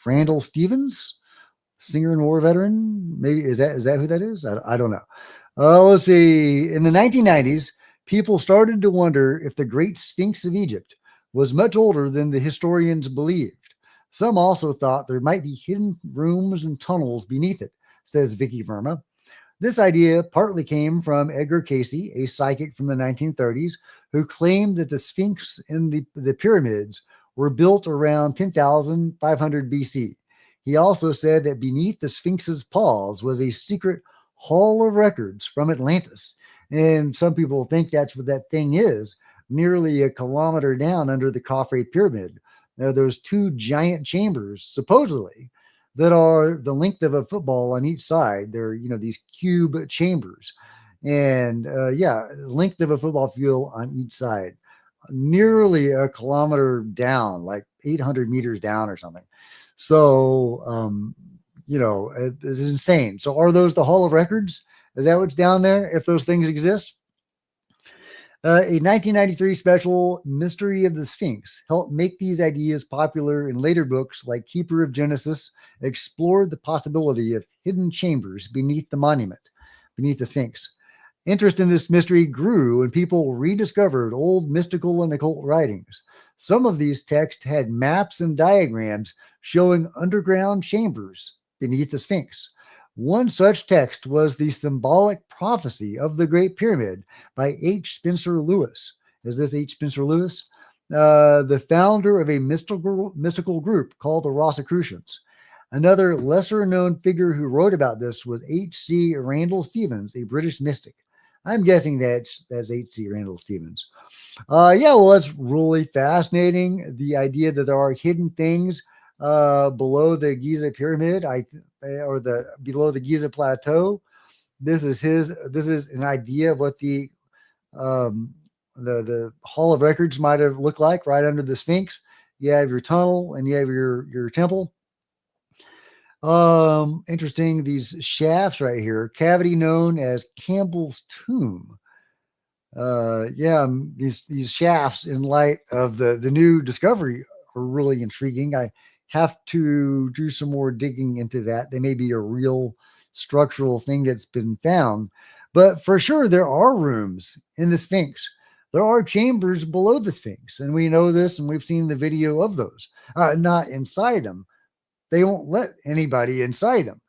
Randall Stevens, singer and war veteran. Maybe is that who that is? I don't know. Let's see. In the 1990s, people started to wonder if the Great Sphinx of Egypt was much older than the historians believed. Some also thought there might be hidden rooms and tunnels beneath it, says Vicky Verma. This idea partly came from Edgar Casey, a psychic from the 1930s, who claimed that the Sphinx and the pyramids were built around 10,500 BC. He also said that beneath the Sphinx's paws was a secret hall of records from Atlantis. And some people think that's what that thing is, nearly a kilometer down under the Khafre pyramid. Now, there's two giant chambers, supposedly, that are the length of a football on each side. They're, these cube chambers. And length of a football field on each side, nearly a kilometer down, like 800 meters down or something. So, it's insane. So are those the Hall of Records? Is that what's down there, if those things exist? A 1993 special, Mystery of the Sphinx, helped make these ideas popular in later books like Keeper of Genesis, explored the possibility of hidden chambers beneath the Sphinx. Interest in this mystery grew when people rediscovered old mystical and occult writings. Some of these texts had maps and diagrams showing underground chambers beneath the Sphinx. One such text was the Symbolic Prophecy of the Great Pyramid by H. Spencer Lewis. Is this H. Spencer Lewis? The founder of a mystical group called the Rosicrucians. Another lesser-known figure who wrote about this was H.C. Randall Stevens, a British mystic. I'm guessing that's H.C. Randall Stevens. Well, that's really fascinating. The idea that there are hidden things below the Giza pyramid, below the Giza plateau. This is an idea of what the Hall of Records might have looked like right under the Sphinx. You have your tunnel and you have your temple. Interesting. These shafts right here, cavity known as Campbell's Tomb. These shafts, in light of the new discovery, are really intriguing. I have to do some more digging into that. They may be a real structural thing that's been found, but for sure there are rooms in the Sphinx. There are chambers below the Sphinx, and we know this, and we've seen the video of those. Not inside them. They won't let anybody inside them.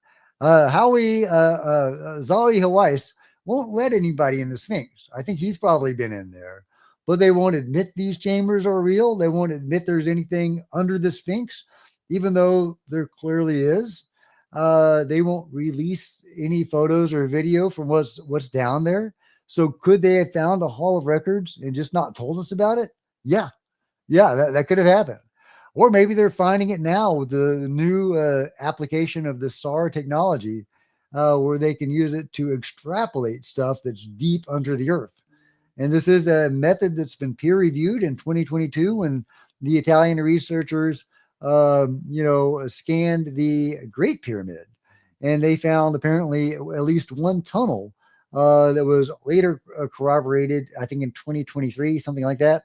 Zawi Hawais won't let anybody in the Sphinx. I think he's probably been in there, but they won't admit these chambers are real. They won't admit there's anything under the Sphinx, even though there clearly is. They won't release any photos or video from what's down there. So could they have found a Hall of Records and just not told us about it? Yeah, that could have happened. Or maybe they're finding it now with the new application of the SAR technology, where they can use it to extrapolate stuff that's deep under the earth. And this is a method that's been peer reviewed in 2022 when the Italian researchers, scanned the Great Pyramid, and they found apparently at least one tunnel that was later corroborated, I think in 2023, something like that.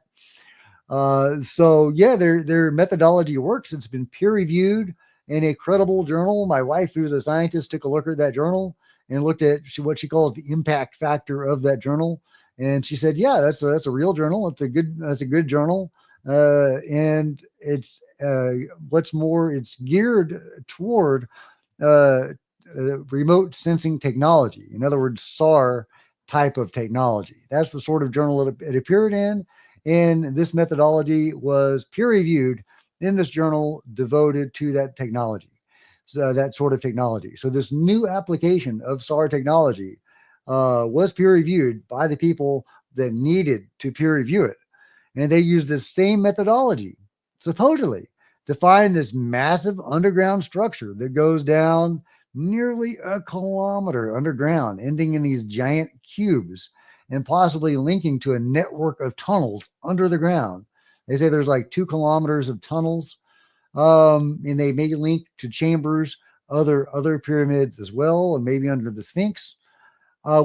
Their methodology works. It's been peer reviewed in a credible journal. My wife, who's a scientist, took a look at that journal, and looked at what she calls the impact factor of that journal. And she said, yeah, that's a real journal. That's a good journal. And it's what's more, it's geared toward remote sensing technology. In other words, SAR type of technology. That's the sort of journal it appeared in. And this methodology was peer reviewed in this journal devoted to that technology. So that sort of technology. So this new application of SAR technology was peer reviewed by the people that needed to peer review it. And they used the same methodology, supposedly, to find this massive underground structure that goes down nearly a kilometer underground, ending in these giant cubes and possibly linking to a network of tunnels under the ground. They say there's like 2 kilometers of tunnels, and they may link to chambers, other pyramids as well, and maybe under the Sphinx.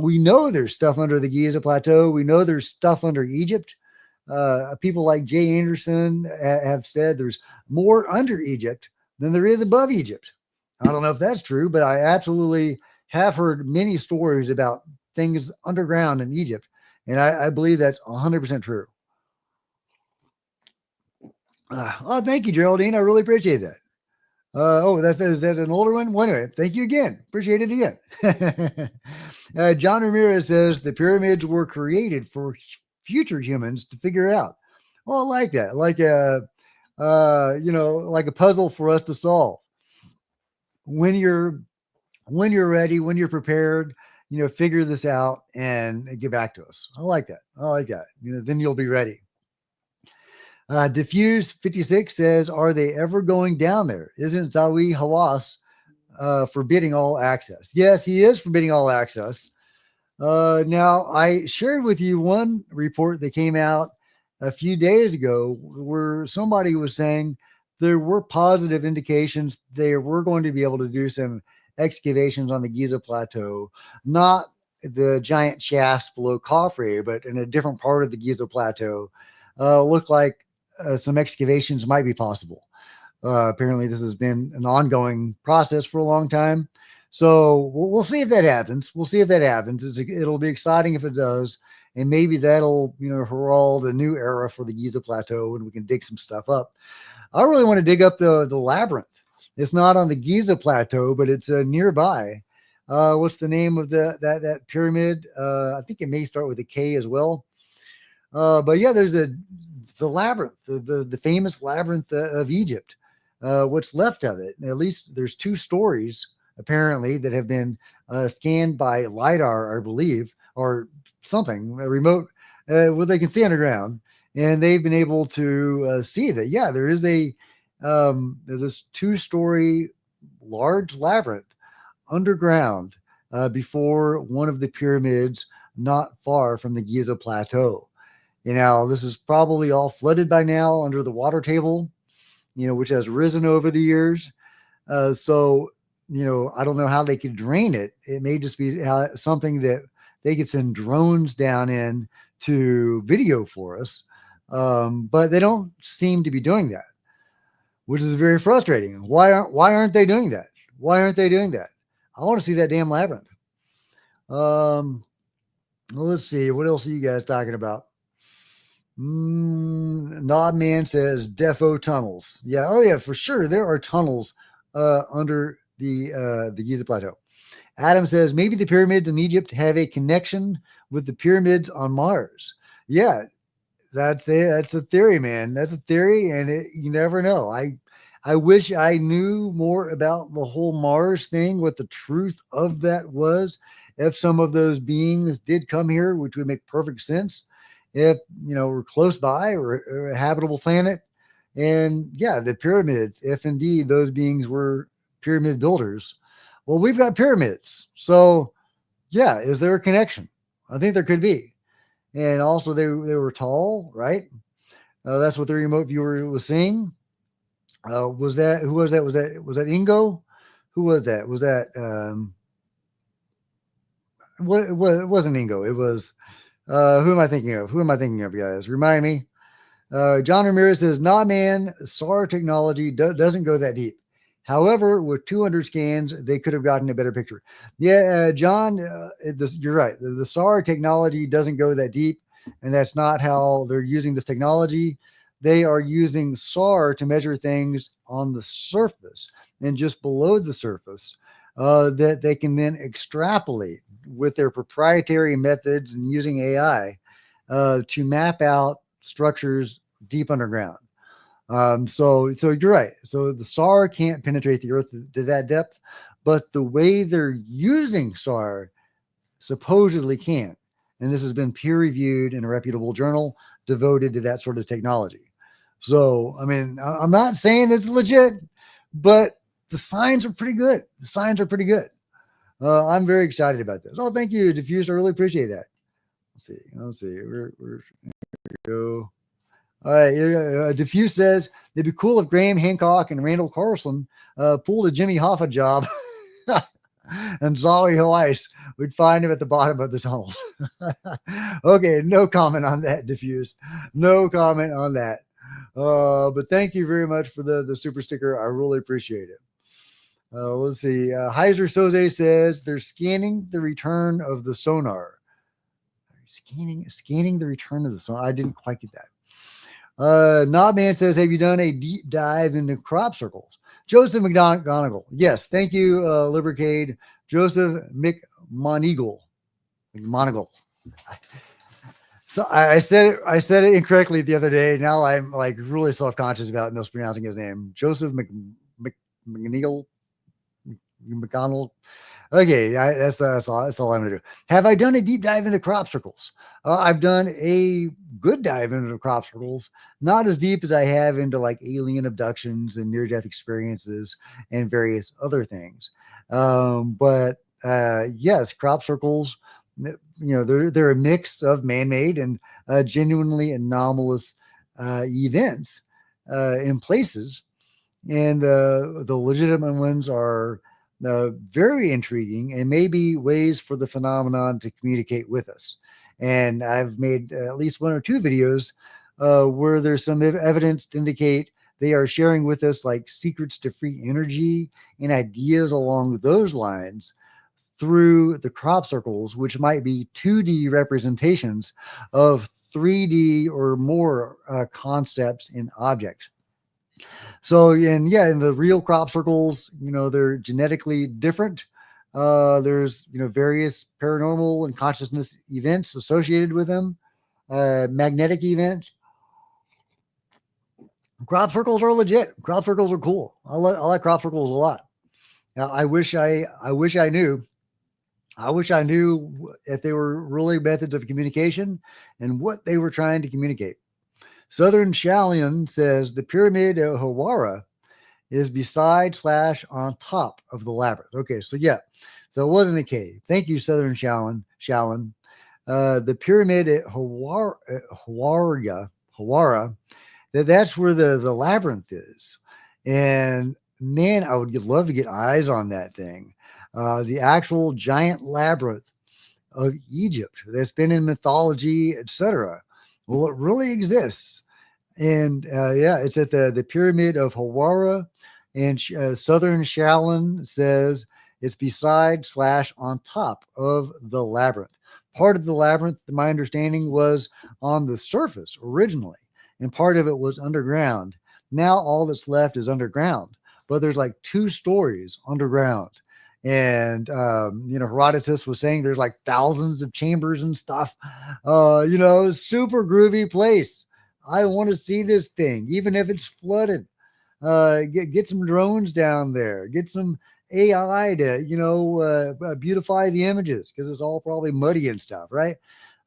We know there's stuff under the Giza Plateau. We know there's stuff under Egypt. People like Jay Anderson have said there's more under Egypt than there is above Egypt. I don't know if that's true, but I absolutely have heard many stories about things underground in Egypt, and I believe that's 100% true. Oh, thank you, Geraldine. I really appreciate that. Is that an older one? Well, anyway, thank you again. Appreciate it again. John Ramirez says the pyramids were created for future humans to figure out. Well, I like that. Like like a puzzle for us to solve. When you're ready, when you're prepared, figure this out and get back to us. I like that. Then you'll be ready. Diffuse 56 says, are they ever going down there? Isn't Zawi Hawass forbidding all access? Yes, he is forbidding all access. Now, I shared with you one report that came out a few days ago where somebody was saying there were positive indications they were going to be able to do some excavations on the Giza Plateau, not the giant shafts below Khafre, but in a different part of the Giza Plateau. Looked like some excavations might be possible. Apparently, this has been an ongoing process for a long time. So we'll see if that happens. It'll be exciting if it does. And maybe that'll, herald a new era for the Giza Plateau and we can dig some stuff up. I really want to dig up the labyrinth. It's not on the Giza Plateau, but it's nearby. What's the name of that pyramid? I think it may start with a K as well. But yeah, there's the labyrinth, the famous labyrinth of Egypt. What's left of it, at least there's 2 stories apparently that have been scanned by LiDAR, I believe, or something remote where they can see underground, and they've been able to see that. Yeah, there is this 2-story large labyrinth underground before one of the pyramids, not far from the Giza Plateau. This is probably all flooded by now under the water table, which has risen over the years. So, I don't know how they could drain it. It may just be something that they could send drones down in to video for us. But they don't seem to be doing that, which is very frustrating. Why aren't they doing that? I want to see that damn labyrinth. Let's see. What else are you guys talking about? Nod Man says defo tunnels. Yeah. Oh yeah, for sure. There are tunnels under the Giza Plateau. Adam says maybe the pyramids in Egypt have a connection with the pyramids on Mars. Yeah, that's a theory, man. That's a theory, and you never know. I wish I knew more about the whole Mars thing, what the truth of that was. If some of those beings did come here, which would make perfect sense. If we're close by or a habitable planet, and yeah, the pyramids, if indeed those beings were pyramid builders, well, we've got pyramids. So yeah, is there a connection? I think there could be. And also they were tall, right? That's what the remote viewer was seeing. Who was that? Was that Ingo? Who was that? Was that what it wasn't Ingo. It was who am I thinking of, guys? Remind me. John Ramirez says, nah, man, SAR technology doesn't go that deep. However, with 200 scans, they could have gotten a better picture. Yeah, John, you're right. The SAR technology doesn't go that deep, and that's not how they're using this technology. They are using SAR to measure things on the surface and just below the surface that they can then extrapolate with their proprietary methods and using AI to map out structures deep underground. So you're right. So the SAR can't penetrate the earth to that depth, but the way they're using SAR supposedly can. And this has been peer reviewed in a reputable journal devoted to that sort of technology. So, I mean, I'm not saying it's legit, but the signs are pretty good. The signs are pretty good. I'm very excited about this. Oh, thank you, Diffuse. I really appreciate that. Let's see. There we go. All right. Diffuse says it'd be cool if Graham Hancock and Randall Carlson pulled a Jimmy Hoffa job and Zoe Hill Ice. We'd find him at the bottom of the tunnels. Okay. No comment on that, Diffuse. No comment on that. But thank you very much for the super sticker. I really appreciate it. Let's see. Heiser Soze says they're scanning the return of the sonar. Scanning the return of the sonar. I didn't quite get that. Knobman says, have you done a deep dive into crop circles? Joseph McGonigal. Yes. Thank you, Libercade. Joseph McMonigal. So I said it incorrectly the other day. Now I'm like really self-conscious about mispronouncing his name. Joseph McGonigal. Okay, that's all I'm gonna do. Have I done a deep dive into crop circles? I've done a good dive into crop circles, not as deep as I have into like alien abductions and near-death experiences and various other things. But yes, crop circles, they're a mix of man-made and genuinely anomalous events in places, and the legitimate ones are very intriguing and maybe ways for the phenomenon to communicate with us. And I've made at least one or two videos where there's some evidence to indicate they are sharing with us like secrets to free energy and ideas along those lines through the crop circles, which might be 2D representations of 3D or more concepts and objects. So, in the real crop circles, they're genetically different. There's, various paranormal and consciousness events associated with them, magnetic events. Crop circles are legit. Crop circles are cool. I like crop circles a lot. Now, I wish I knew if they were really methods of communication and what they were trying to communicate. Southern Shalian says the pyramid of Hawara is beside / on top of the labyrinth. Okay, so it wasn't a cave. Thank you, Southern Shalian. The pyramid at Hawara, that's where the labyrinth is. And man, I would love to get eyes on that thing. The actual giant labyrinth of Egypt that's been in mythology, etc. Well, it really exists. And it's at the pyramid of Hawara. And Southern Shalian says it's beside / on top of the labyrinth. Part of the labyrinth, to my understanding, was on the surface originally, and part of it was underground. Now all that's left is underground, but there's like 2 stories underground. And, Herodotus was saying there's like thousands of chambers and stuff, super groovy place. I want to see this thing, even if it's flooded. Get some drones down there, get some AI to, beautify the images because it's all probably muddy and stuff, right?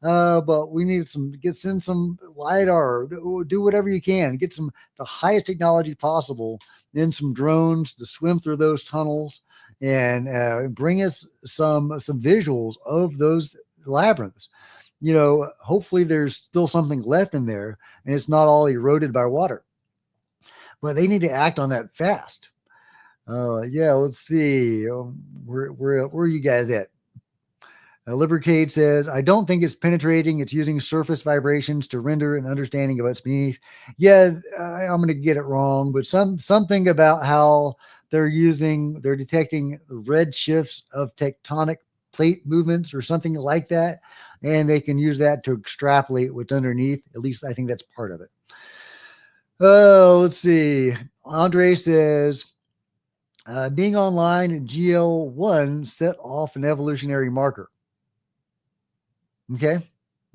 But we need send some LiDAR, do whatever you can, get the highest technology possible, then some drones to swim through those tunnels and bring us some visuals of those labyrinths. Hopefully there's still something left in there and it's not all eroded by water. But they need to act on that fast. Let's see. Where are you guys at? Libercade says, I don't think it's penetrating. It's using surface vibrations to render an understanding of what's beneath. I'm going to get it wrong, but something about how they're detecting red shifts of tectonic plate movements or something like that. And they can use that to extrapolate what's underneath. At least I think that's part of it. Let's see. Andre says, being online, GL1 set off an evolutionary marker. Okay.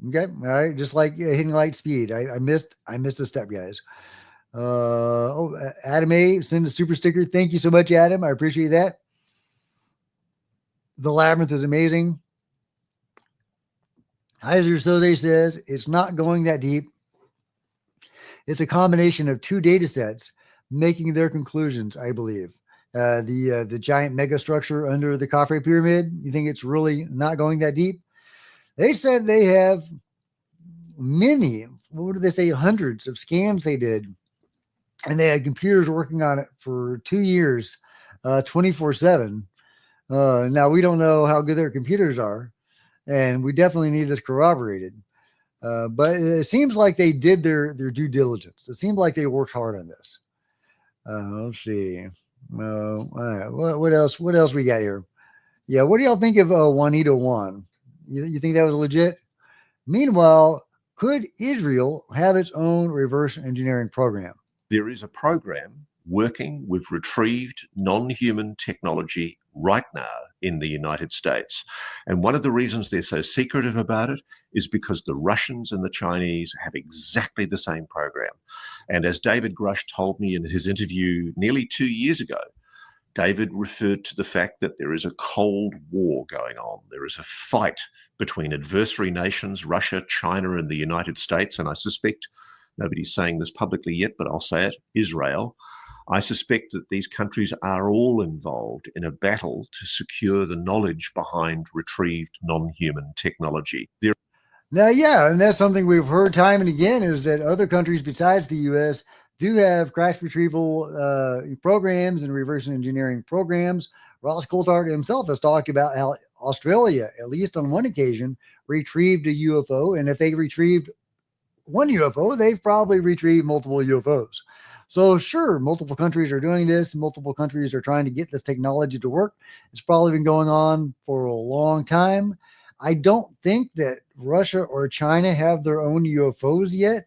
All right. Just like hitting light speed. I missed a step, guys. Adam A send a super sticker. Thank you so much, Adam. I appreciate that. The labyrinth is amazing. Heiser Soze says it's not going that deep. It's a combination of two data sets making their conclusions, I believe. The giant megastructure under the Khafre pyramid, you think it's really not going that deep? They said they have many, what did they say, hundreds of scans they did. And they had computers working on it for 2 years, 24/7. Now, we don't know how good their computers are, and we definitely need this corroborated. But it seems like they did their due diligence. It seems like they worked hard on this. Let's see. All right. What else? What else we got here? Yeah. What do y'all think of Juanito Juan? You think that was legit? Meanwhile, could Israel have its own reverse engineering program? There is a program working with retrieved non-human technology right now in the United States. And one of the reasons they're so secretive about it is because the Russians and the Chinese have exactly the same program. And as David Grush told me in his interview nearly 2 years ago, David referred to the fact that there is a Cold War going on. There is a fight between adversary nations, Russia, China, and the United States. And I suspect, nobody's saying this publicly yet, but I'll say it, Israel. I suspect that these countries are all involved in a battle to secure the knowledge behind retrieved non-human technology. Now, yeah, and that's something we've heard time and again, is that other countries besides the U.S. do have crash retrieval programs and reverse engineering programs. Ross Coulthard himself has talked about how Australia, at least on one occasion, retrieved a UFO. And if they retrieved one UFO, they've probably retrieved multiple UFOs. So sure, multiple countries are doing this. Multiple countries are trying to get this technology to work. It's probably been going on for a long time. I don't think that Russia or China have their own UFOs yet,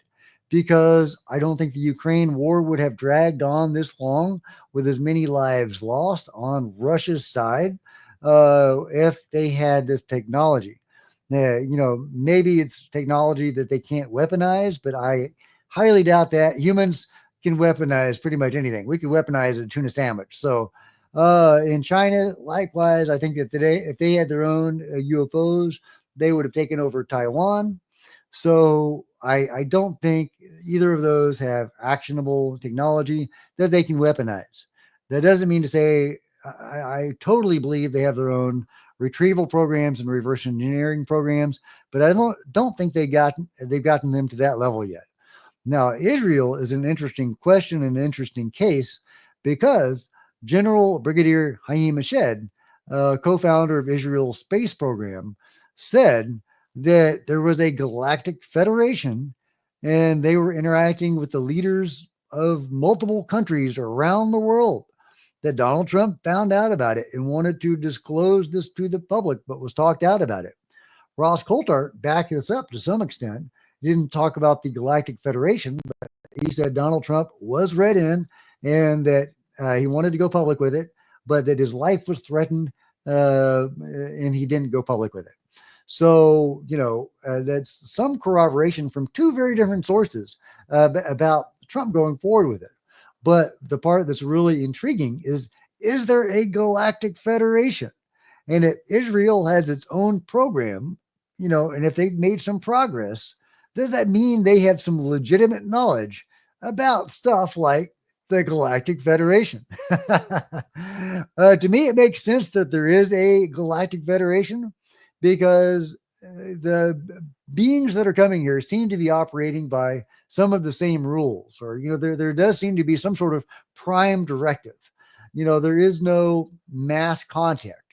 because I don't think the Ukraine war would have dragged on this long with as many lives lost on Russia's side if they had this technology. Maybe it's technology that they can't weaponize, but I highly doubt that. Humans can weaponize pretty much anything. We could weaponize a tuna sandwich. So in China, likewise, I think that today, if they had their own UFOs, they would have taken over Taiwan. So I don't think either of those have actionable technology that they can weaponize. That doesn't mean to say I totally believe they have their own retrieval programs and reverse engineering programs, but I don't think they've gotten them to that level yet. Now, Israel is an interesting question, an interesting case, because General Brigadier Haim Eshed, co-founder of Israel's space program, said that there was a galactic federation and they were interacting with the leaders of multiple countries around the world, that Donald Trump found out about it and wanted to disclose this to the public, but was talked out about it. Ross Coulthard backed this up to some extent. He didn't talk about the Galactic Federation, but he said Donald Trump was read in and that he wanted to go public with it, but that his life was threatened and he didn't go public with it. So, that's some corroboration from two very different sources about Trump going forward with it. But the part that's really intriguing is there a galactic federation? And if Israel has its own program, and if they've made some progress, does that mean they have some legitimate knowledge about stuff like the Galactic Federation? To me, it makes sense that there is a Galactic Federation, because the beings that are coming here seem to be operating by some of the same rules, or, there does seem to be some sort of prime directive. There is no mass contact.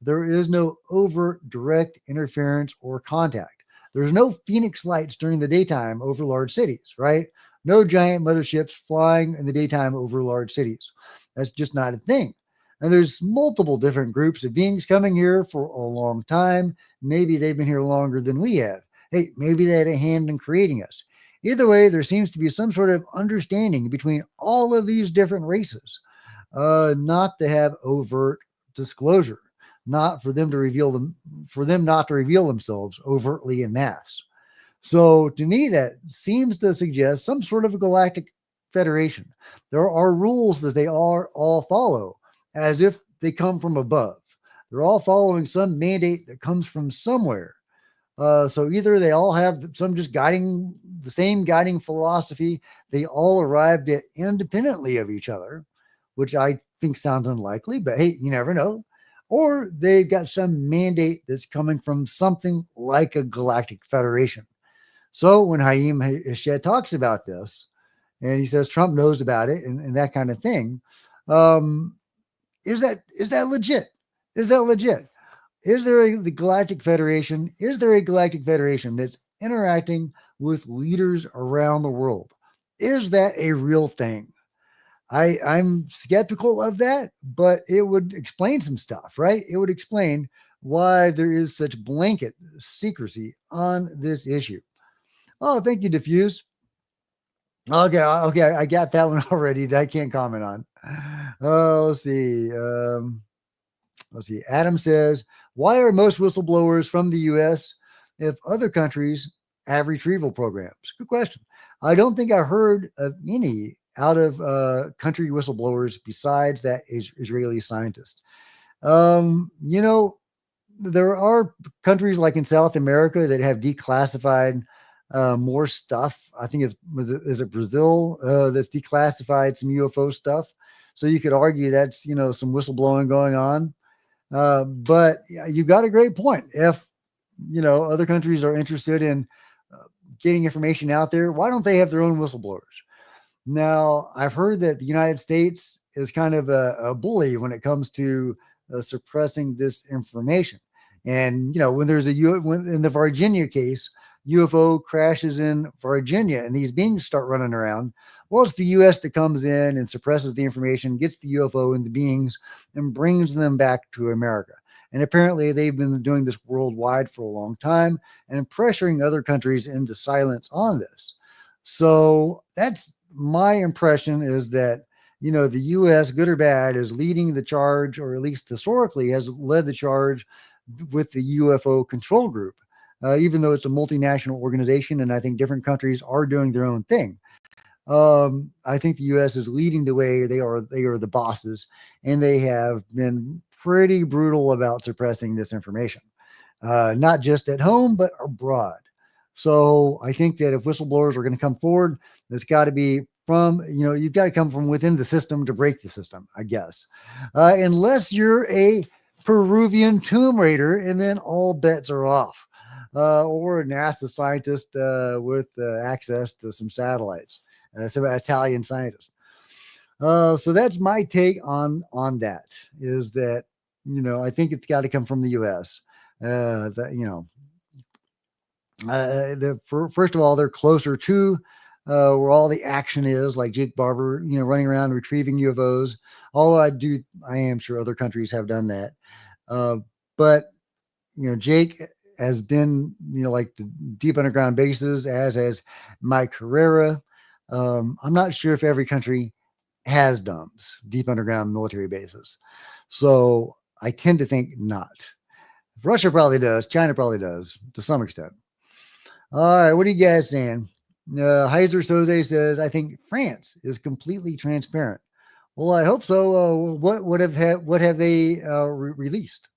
There is no overt direct interference or contact. There's no Phoenix lights during the daytime over large cities, right? No giant motherships flying in the daytime over large cities. That's just not a thing. And there's multiple different groups of beings coming here for a long time. Maybe they've been here longer than we have. Hey, maybe they had a hand in creating us. Either way, there seems to be some sort of understanding between all of these different races, not to have overt disclosure, not for them to reveal them, for them not to reveal themselves overtly en masse. So to me, that seems to suggest some sort of a galactic federation. There are rules that they all follow as if they come from above. They're all following some mandate that comes from somewhere. So either they all have some just guiding, the same guiding philosophy, they all arrived at independently of each other, which I think sounds unlikely, but hey, you never know. Or they've got some mandate that's coming from something like a galactic federation. So when Haim Heshed talks about this, and he says Trump knows about it and that kind of thing, is that legit? Is that legit? Is there the Galactic Federation? Is there a Galactic Federation that's interacting with leaders around the world? Is that a real thing? I'm skeptical of that, but it would explain some stuff, right? It would explain why there is such blanket secrecy on this issue. Oh, thank you, Diffuse. Okay, I got that one already that I can't comment on. Let's see. Adam says, why are most whistleblowers from the U.S. if other countries have retrieval programs? Good question. I don't think I heard of any out of country whistleblowers besides that Israeli scientist. There are countries like in South America that have declassified more stuff. I think is it Brazil that's declassified some UFO stuff. So you could argue that's, some whistleblowing going on. But you've got a great point. If, other countries are interested in getting information out there, why don't they have their own whistleblowers? Now, I've heard that the United States is kind of a bully when it comes to suppressing this information. And, when there's in the Virginia case, UFO crashes in Virginia and these beings start running around. Well, it's the U.S. that comes in and suppresses the information, gets the UFO and the beings and brings them back to America. And apparently they've been doing this worldwide for a long time and pressuring other countries into silence on this. So that's my impression, is that, the U.S., good or bad, is leading the charge, or at least historically has led the charge with the UFO control group. Even though it's a multinational organization, and I think different countries are doing their own thing. I think the U.S. is leading the way. They are the bosses, and they have been pretty brutal about suppressing this information, not just at home, but abroad. So I think that if whistleblowers are going to come forward, it's got to be from, you've got to come from within the system to break the system, I guess. Unless you're a Peruvian tomb raider, and then all bets are off. Or a NASA scientist with access to some satellites, some Italian scientists. So that's my take on that, is that, I think it's got to come from the U.S. First of all, they're closer to where all the action is, like Jake Barber, running around retrieving UFOs. Although I am sure other countries have done that. But, Jake has been, like the deep underground bases, as has Mike Herrera. I'm not sure if every country has DUMBs, deep underground military bases. So I tend to think not. Russia probably does. China probably does to some extent. All right. What are you guys saying? Heiser Soze says, I think France is completely transparent. Well, I hope so. What have they released?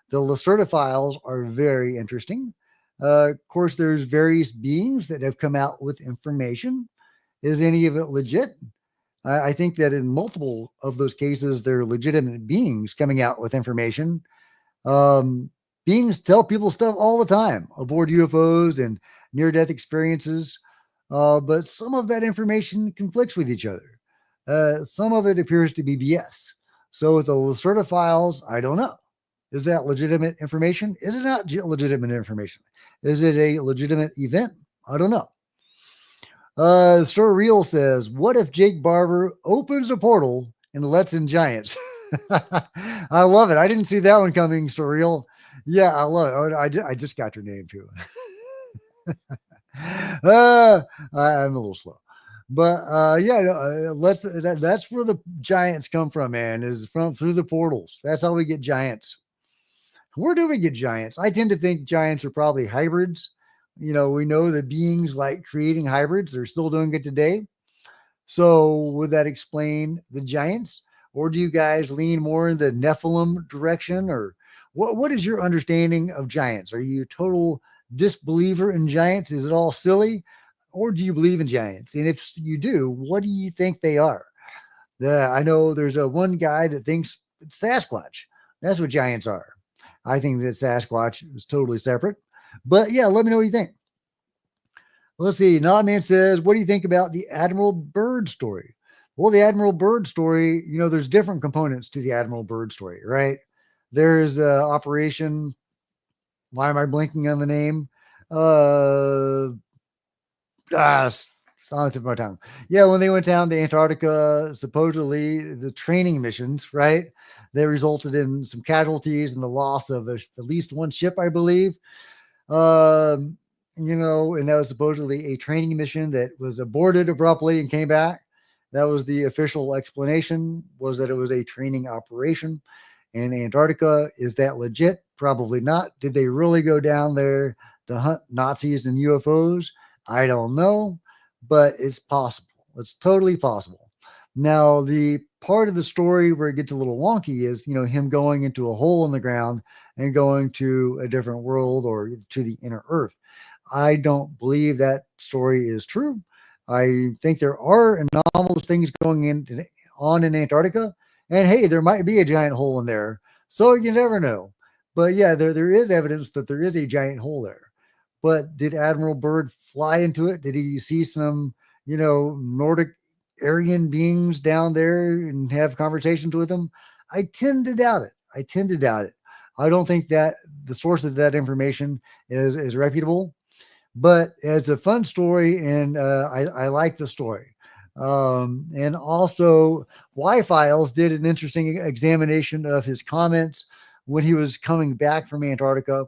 The Lacerda files are very interesting. Of course, there's various beings that have come out with information. Is any of it legit? I think that in multiple of those cases, they're legitimate beings coming out with information. Beings tell people stuff all the time aboard UFOs and near-death experiences. But some of that information conflicts with each other. Some of it appears to be BS. So with the Lacerda files, I don't know. Is that legitimate information? Is it not legitimate information? Is it a legitimate event? I don't know. Surreal says, what if Jake Barber opens a portal and lets in giants? I love it. I didn't see that one coming, Surreal. Yeah, I love it. Oh, I just got your name too. I'm a little slow. But yeah, that's where the giants come from, man, is from through the portals. That's how we get giants. Where do we get giants? I tend to think giants are probably hybrids. You know, we know that beings like creating hybrids. They're still doing it today. So would that explain the giants? Or do you guys lean more in the Nephilim direction? Or what is your understanding of giants? Are you a total disbeliever in giants? Is it all silly? Or do you believe in giants? And if you do, what do you think they are? I know there's one guy that thinks it's Sasquatch. That's what giants are. I think that Sasquatch is totally separate. But yeah, let me know what you think. Let's see. Nodman says, what do you think about the Admiral Byrd story? Well, the Admiral Byrd story, you know, there's different components to the Admiral Byrd story, right? There's Operation, why am I blinking on the name? It's on the tip of my tongue. Yeah, when they went down to Antarctica, supposedly the training missions, right? They resulted in some casualties and the loss of at least one ship, I believe. You know, and that was supposedly a training mission that was aborted abruptly and came back. That was the official explanation, was that it was a training operation in Antarctica. Is that legit? Probably not. Did they really go down there to hunt Nazis and UFOs? I don't know, but it's possible. It's totally possible. Now, the part of the story where it gets a little wonky is, you know, him going into a hole in the ground and going to a different world or to the inner earth. I don't believe that story is true. I think there are anomalous things going on in Antarctica. And hey, there might be a giant hole in there. So you never know. But yeah, there is evidence that there is a giant hole there. But did Admiral Byrd fly into it? Did he see some, you know, Nordic Aryan beings down there and have conversations with them? I tend to doubt it. I don't think that the source of that information is reputable, but it's a fun story, and I like the story. And also, Y-Files did an interesting examination of his comments when he was coming back from Antarctica,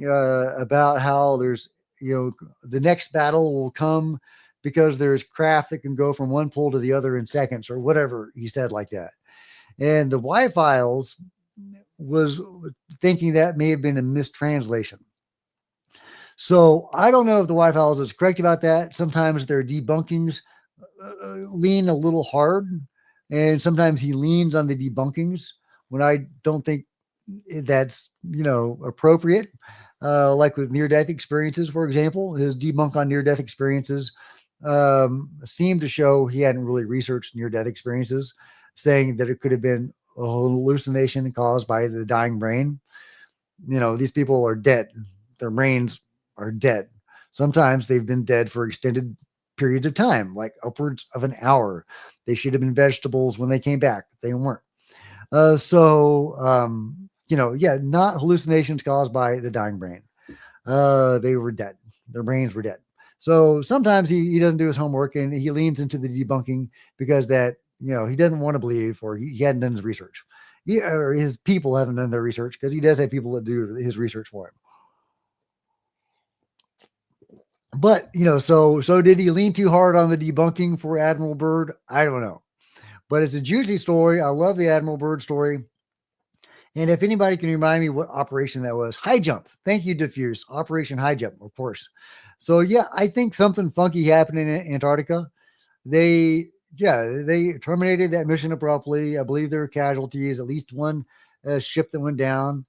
about how there's, you know, the next battle will come because there's craft that can go from one pole to the other in seconds, or whatever he said like that. And the Y-Files was thinking that may have been a mistranslation. So I don't know if the Y-Files is correct about that. Sometimes their debunkings lean a little hard, and sometimes he leans on the debunkings when I don't think that's, you know, appropriate. Like with near-death experiences, for example, his debunk on near-death experiences seemed to show he hadn't really researched near-death experiences, saying that it could have been a hallucination caused by the dying brain. You know, these people are dead. Their brains are dead. Sometimes they've been dead for extended periods of time, like upwards of an hour. They should have been vegetables when they came back. They weren't. You know, yeah, not hallucinations caused by the dying brain. They were dead. Their brains were dead. So sometimes he doesn't do his homework and he leans into the debunking because that, you know, he doesn't want to believe, or he hadn't done his research. Or his people haven't done their research, because he does have people that do his research for him. But, you know, so did he lean too hard on the debunking for Admiral Byrd? I don't know. But it's a juicy story. I love the Admiral Byrd story. And if anybody can remind me what operation that was, High Jump. Thank you, Diffuse. Operation High Jump, of course. So yeah, I think something funky happened in Antarctica. They terminated that mission abruptly. I believe there were casualties, at least one ship that went down.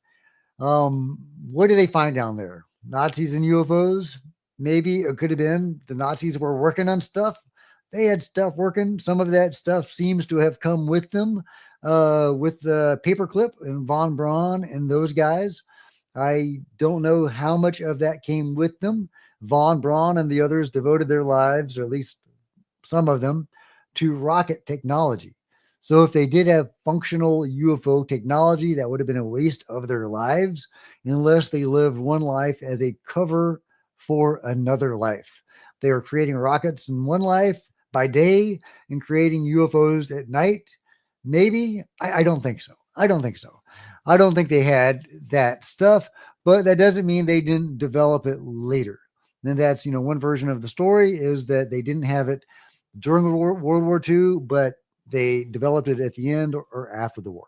What do they find down there? Nazis and UFOs? Maybe it could have been the Nazis were working on stuff. They had stuff working. Some of that stuff seems to have come with them, with the Paperclip and Von Braun and those guys. I don't know how much of that came with them. Von Braun and the others devoted their lives, or at least some of them, to rocket technology. So if they did have functional UFO technology, that would have been a waste of their lives, unless they lived one life as a cover for another life. they were creating rockets in one life by day and creating UFOs at night. Maybe. I don't think so. I don't think so. I don't think they had that stuff, but that doesn't mean they didn't develop it later. And that's, one version of the story is that they didn't have it during World War II, but they developed it at the end or after the war.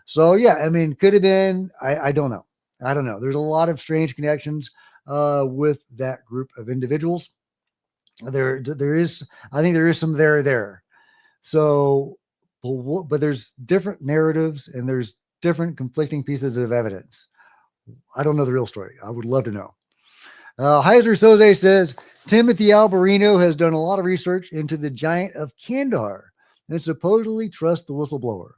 So yeah, I mean, could have been, I don't know. I don't know. There's a lot of strange connections with that group of individuals. There is, I think there is some there. So, but there's different narratives and there's different conflicting pieces of evidence. I don't know the real story. I would love to know. Heiser Soze says, Timothy Alberino has done a lot of research into the giant of Kandahar and supposedly trusts the whistleblower.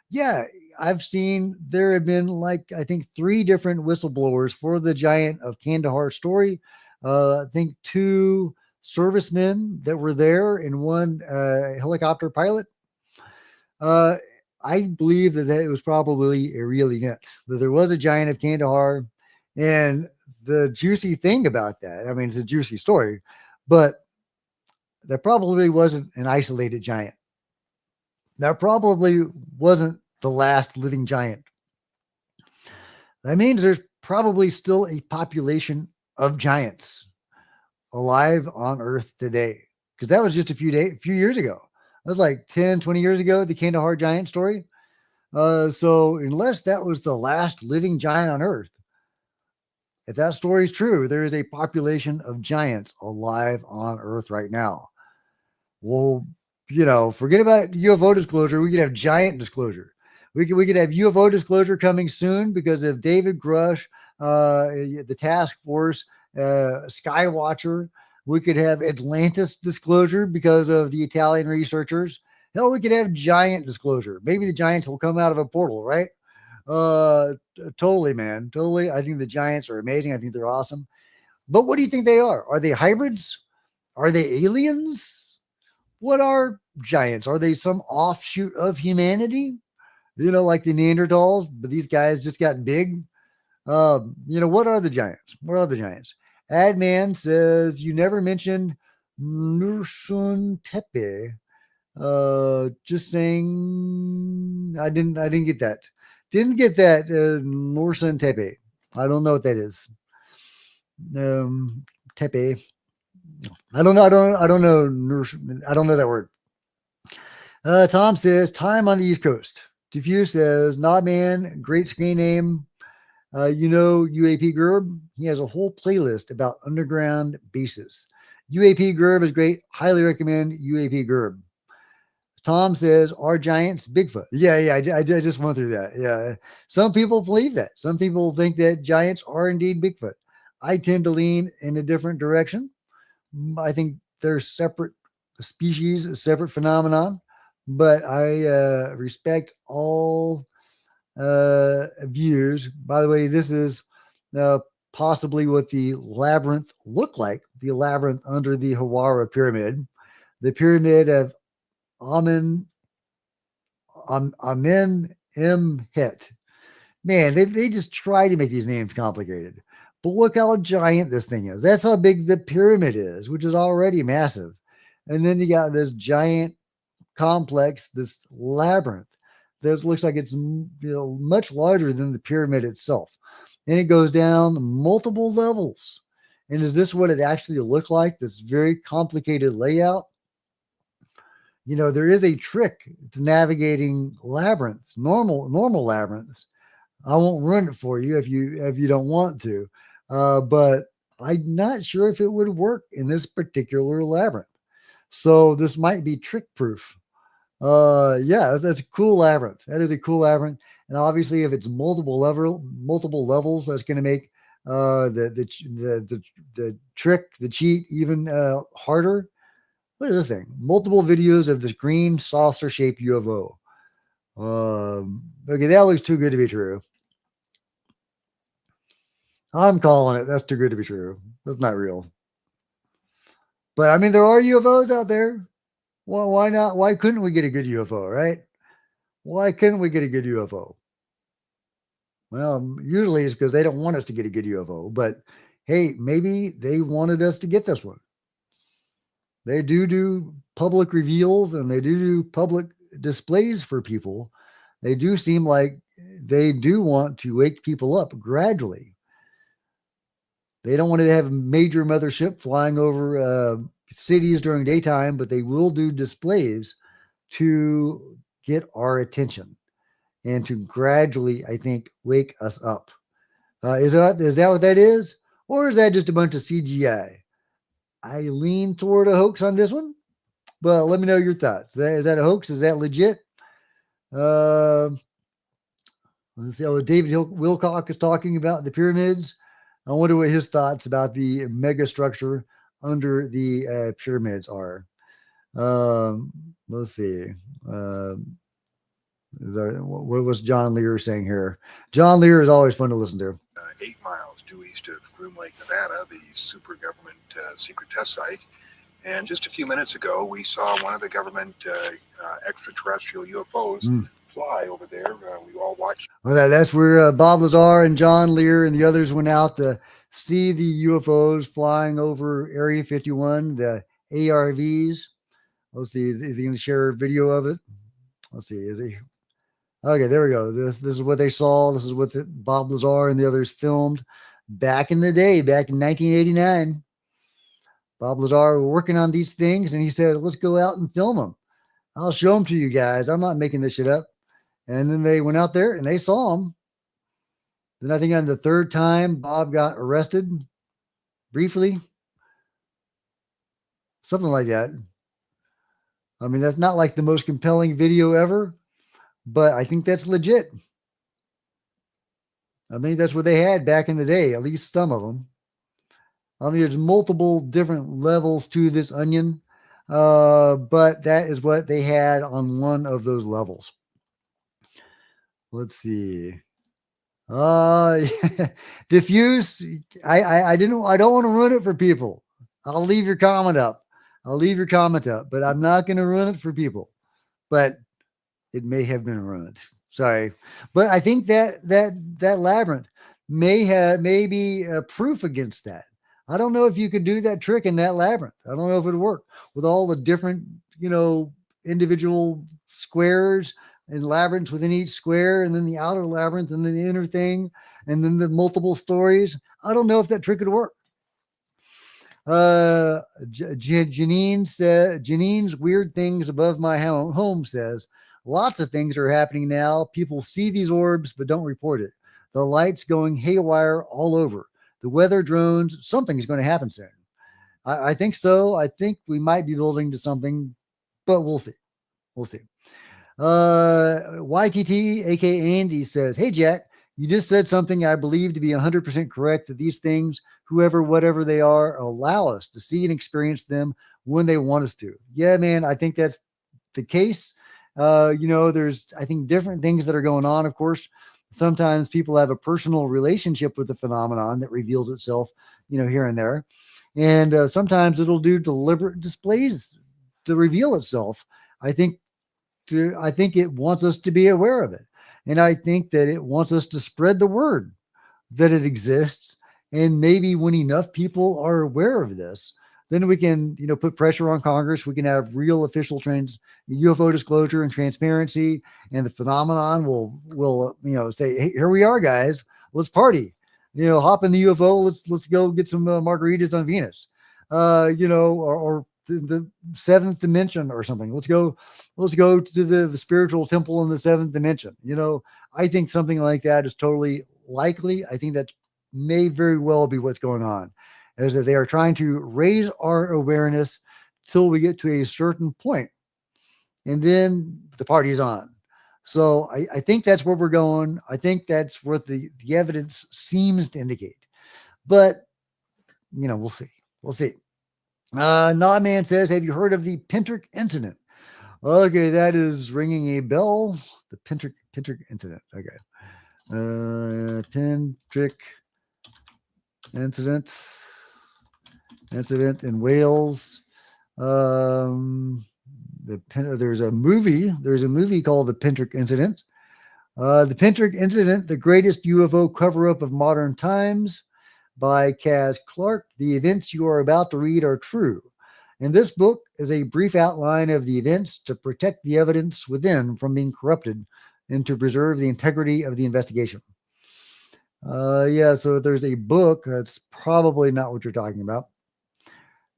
Yeah, I've seen there have been I think 3 different whistleblowers for the giant of Kandahar story. I think 2 servicemen that were there and 1 helicopter pilot. I believe that it was probably a real event, that there was a giant of Kandahar. And the juicy thing about that, I mean, it's a juicy story, but there probably wasn't an isolated giant. That probably wasn't the last living giant. That means there's probably still a population of giants alive on Earth today. Because that was just a few years ago. That was like 10, 20 years ago, the Kandahar giant story. So unless that was the last living giant on Earth, if that story is true, there is a population of giants alive on Earth right now. Well, forget about UFO disclosure. We could have giant disclosure. We could have UFO disclosure coming soon because of David Grush, the task force, Skywatcher. We could have Atlantis disclosure because of the Italian researchers. Hell, we could have giant disclosure. Maybe the giants will come out of a portal, right? Totally, man. Totally. I think the giants are amazing. I think they're awesome. But what do you think they are? Are they hybrids? Are they aliens? What are giants? Are they some offshoot of humanity? Like the Neanderthals, but these guys just got big. What are the giants? What are the giants? Adman says, you never mentioned Nursun Tepe. Just saying, I didn't get that. Didn't get that, Nursun Tepe. I don't know what that is. Tepe. I don't know. I don't know. I don't know that word. Tom says, time on the East Coast. Diffuse says, Nodman, great screen name. UAP Gerb, he has a whole playlist about underground bases. UAP Gerb is great. Highly recommend UAP Gerb. Tom says, are giants Bigfoot? Yeah, I just went through that. Yeah. Some people believe that. Some people think that giants are indeed Bigfoot. I tend to lean in a different direction. I think they're separate species, a separate phenomenon, but I respect all views. By the way, this is possibly what the labyrinth looked like, the labyrinth under the Hawara pyramid, the pyramid of Amen M Het. Man, they just try to make these names complicated. But look how giant this thing is. That's how big the pyramid is, which is already massive. And then you got this giant complex, this labyrinth that looks like it's much larger than the pyramid itself. And it goes down multiple levels. And is this what it actually looked like? This very complicated layout? There is a trick to navigating labyrinths, normal labyrinths. I won't ruin it for you if you don't want to. But I'm not sure if it would work in this particular labyrinth. So this might be trick proof. Yeah, that's a cool labyrinth. That is a cool labyrinth. And obviously if it's multiple levels, that's going to make the trick, the cheat even harder. What is this thing? Multiple videos of this green saucer shaped UFO. Okay, that looks too good to be true. I'm calling it. That's too good to be true. That's not real. But I mean, there are UFOs out there. Well, why not? Why couldn't we get a good UFO, right? Why couldn't we get a good UFO? Well, usually it's because they don't want us to get a good UFO. But hey, maybe they wanted us to get this one. They do public reveals and they do public displays for people. They do seem like they do want to wake people up gradually. They don't want to have a major mothership flying over cities during daytime, but they will do displays to get our attention and to gradually, I think, wake us up. Is that what that is? Or is that just a bunch of CGI? I lean toward a hoax on this one, but let me know your thoughts. Is that a hoax? Is that legit? Let's see. Oh, David Wilcock is talking about the pyramids. I wonder what his thoughts about the mega structure under the pyramids are. Let's see. What was John Lear saying here? John Lear is always fun to listen to. 8 miles due east of Groom Lake, Nevada, the super government secret test site. And just a few minutes ago, we saw one of the government extraterrestrial UFOs fly over there. We all watched. Well, that's where Bob Lazar and John Lear and the others went out to see the UFOs flying over Area 51, the ARVs. Let's see. Is he going to share a video of it? Let's see. Is he? Okay, there we go. This is what they saw. This is what Bob Lazar and the others filmed back in the day, back in 1989. Bob Lazar were working on these things, and he said, let's go out and film them. I'll show them to you guys. I'm not making this shit up. And then they went out there, and they saw them. Then I think on the third time, Bob got arrested briefly. Something like that. I mean, that's not like the most compelling video ever, but I think that's legit. I think that's what they had back in the day, at least some of them. I mean, there's multiple different levels to this onion, but that is what they had on one of those levels. Let's see. Diffuse. I don't want to ruin it for people. I'll leave your comment up. But I'm not going to ruin it for people. But it may have been ruined. Sorry. But I think that labyrinth may be proof against that. I don't know if you could do that trick in that labyrinth. I don't know if it would work with all the different, individual squares and labyrinths within each square, and then the outer labyrinth, and then the inner thing, and then the multiple stories. I don't know if that trick would work. Janine's weird things above my home says, lots of things are happening now. People see these orbs, but don't report it. The lights going haywire all over. The weather drones, something's going to happen soon. I think so. I think we might be building to something, but we'll see. YTT, aka Andy, says, hey, Jack, you just said something I believe to be 100% correct, that these things, whatever they are, allow us to see and experience them when they want us to. Yeah, man, I think that's the case. There's, I think, different things that are going on. Of course, sometimes people have a personal relationship with the phenomenon that reveals itself, here and there. And sometimes it'll do deliberate displays to reveal itself. I think it wants us to be aware of it. And I think that it wants us to spread the word that it exists. And maybe when enough people are aware of this, then we can, put pressure on Congress. We can have real official UFO disclosure and transparency, and the phenomenon will say, hey, here we are, guys. Let's party. Hop in the UFO. Let's go get some margaritas on Venus. Or the seventh dimension or something. Let's go to the spiritual temple in the seventh dimension. I think something like that is totally likely. I think that may very well be what's going on, is that they are trying to raise our awareness till we get to a certain point, and then the party's on. So I think that's where we're going. I think that's what the evidence seems to indicate, but we'll see. Nodman says, have you heard of the Pintrick incident? Okay, that is ringing a bell. The Pintrick incident. Okay. Pintrick incident in Wales. There's a movie called The Pintrick Incident. The Pintrick Incident, the greatest UFO cover-up of modern times, by Kaz Clark. The events you are about to read are true. And this book is a brief outline of the events to protect the evidence within from being corrupted and to preserve the integrity of the investigation. Yeah, so there's a book. That's probably not what you're talking about.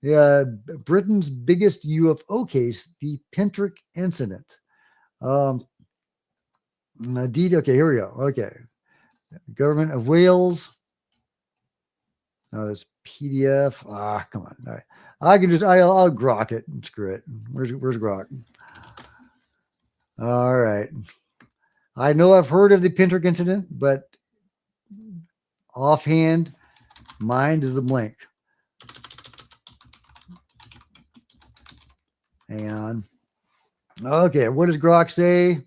Yeah, Britain's biggest UFO case, the Pintrick incident. Okay, here we go. Okay. Government of Wales. Oh, this PDF. Come on. All right. I'll grok it. Screw it. Where's grok? All right. I know I've heard of the Pintrick incident, but offhand, mind is a blank. Hang on. Okay, what does grok say?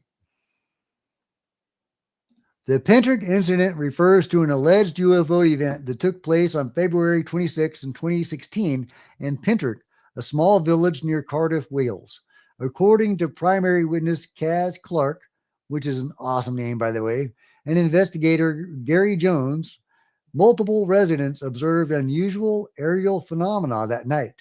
The Pintrick incident refers to an alleged UFO event that took place on February 26 in 2016 in Pintrick, a small village near Cardiff, Wales. According to primary witness Kaz Clark, which is an awesome name, by the way, and investigator Gary Jones, multiple residents observed unusual aerial phenomena that night,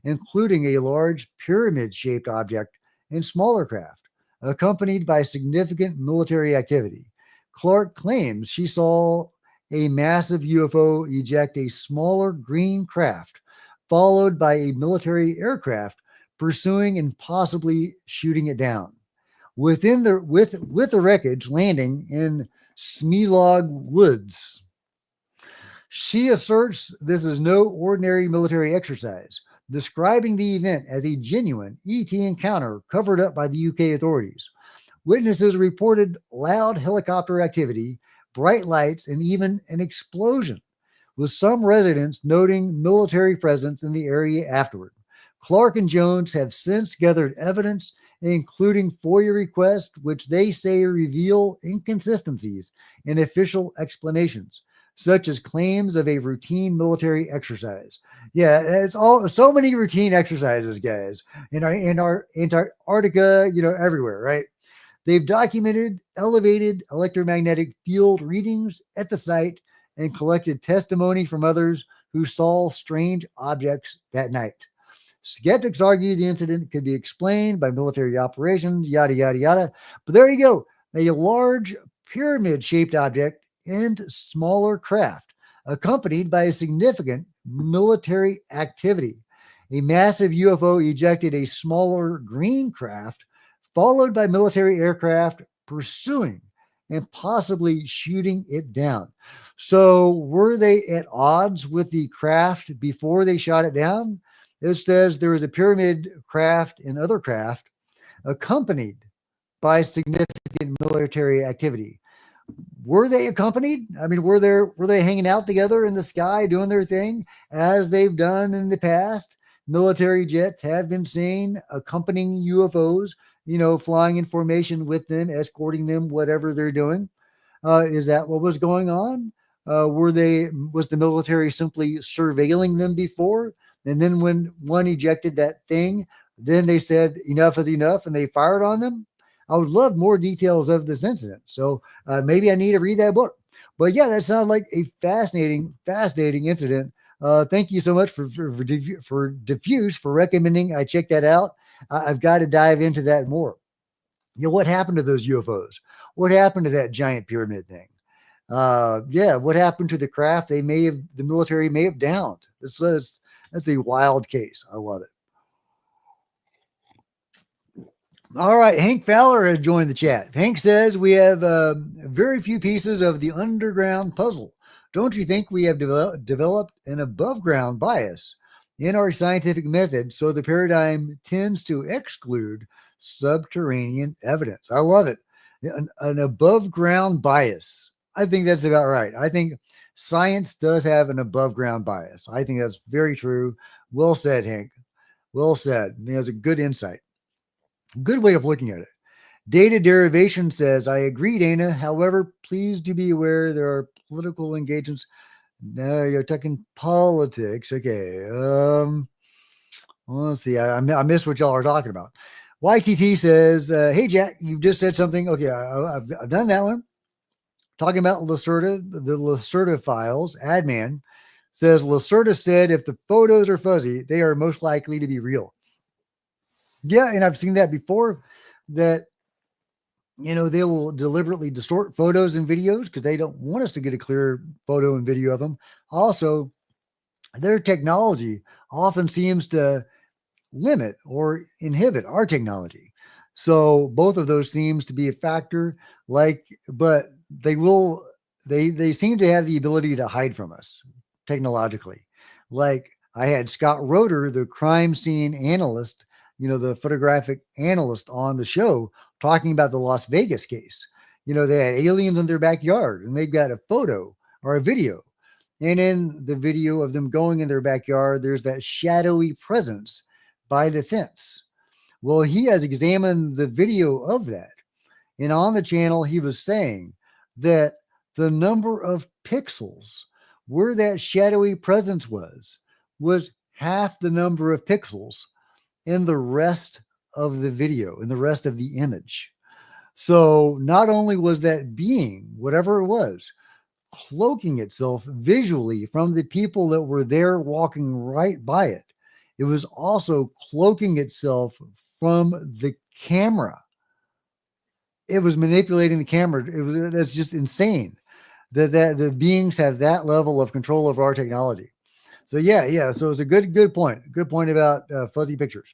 including a large pyramid-shaped object and smaller craft, accompanied by significant military activity. Clark claims she saw a massive UFO eject a smaller green craft, followed by a military aircraft pursuing and possibly shooting it down. With the wreckage landing in Smealog Woods. She asserts this is no ordinary military exercise, describing the event as a genuine ET encounter covered up by the UK authorities. Witnesses reported loud helicopter activity, bright lights, and even an explosion, with some residents noting military presence in the area afterward. Clark and Jones have since gathered evidence, including FOIA requests, which they say reveal inconsistencies in official explanations, such as claims of a routine military exercise. Yeah, it's so many routine exercises, guys, in our Antarctica, everywhere, right? They've documented elevated electromagnetic field readings at the site and collected testimony from others who saw strange objects that night. Skeptics argue the incident could be explained by military operations, yada, yada, yada. But there you go. A large pyramid-shaped object and smaller craft, accompanied by a significant military activity. A massive UFO ejected a smaller green craft, followed by military aircraft pursuing and possibly shooting it down. So were they at odds with the craft before they shot it down? It says there was a pyramid craft and other craft accompanied by significant military activity. Were they accompanied? I mean, were they hanging out together in the sky doing their thing as they've done in the past? Military jets have been seen accompanying UFOs, flying in formation with them, escorting them, whatever they're doing. Is that what was going on? Was the military simply surveilling them before? And then when one ejected that thing, then they said enough is enough and they fired on them? I would love more details of this incident. So maybe I need to read that book. But yeah, that sounds like a fascinating incident. Thank you so much for Diffuse for recommending I check that out. I've got to dive into that more. What happened to those UFOs? What happened to that giant pyramid thing? What happened to the craft the military may have downed? That's a wild case. I love it. All right, Hank Fowler has joined the chat. Hank says we have very few pieces of the underground puzzle. Don't you think we have developed an above ground bias in our scientific method, so the paradigm tends to exclude subterranean evidence? I love it. An above ground bias. I think that's about right. I think science does have an above ground bias. I think that's very true. Well said, Hank. Well said. That's a good insight. Good way of looking at it. Data derivation says, I agree, Dana. However, please do be aware there are political engagements. No, you're talking politics. Okay. Let's see. I missed what y'all are talking about. YTT says, hey, Jack, you just said something. Okay, I've done that one. Talking about Lacerda, the Lacerda files, Adman says Lacerda said if the photos are fuzzy, they are most likely to be real. Yeah, and I've seen that before, that they will deliberately distort photos and videos because they don't want us to get a clear photo and video of them. Also, their technology often seems to limit or inhibit our technology. So both of those seems to be a factor, but they seem to have the ability to hide from us technologically. Like I had Scott Roeder, the crime scene analyst, the photographic analyst on the show, talking about the Las Vegas case. They had aliens in their backyard and they've got a photo or a video. And in the video of them going in their backyard, there's that shadowy presence by the fence. Well, he has examined the video of that. And on the channel, he was saying that the number of pixels where that shadowy presence was half the number of pixels in the rest of the video, in the rest of the image. So not only was that being, whatever it was, cloaking itself visually from the people that were there walking right by it, it was also cloaking itself from the camera. It was manipulating the camera. That's just insane that the beings have that level of control over our technology. So yeah. So it's a good point. Good point about fuzzy pictures.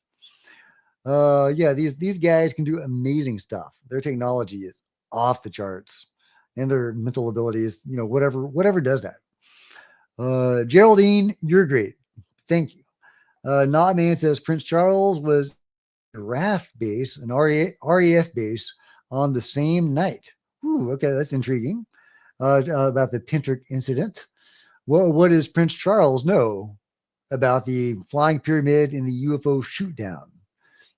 These guys can do amazing stuff. Their technology is off the charts, and their mental abilities, whatever does that. Geraldine, you're great. Thank you. Not Man says Prince Charles was a RAF base, an RAF base on the same night. Ooh, okay, that's intriguing. About the Pintrick incident. Well, what does Prince Charles know about the flying pyramid and the UFO shoot down?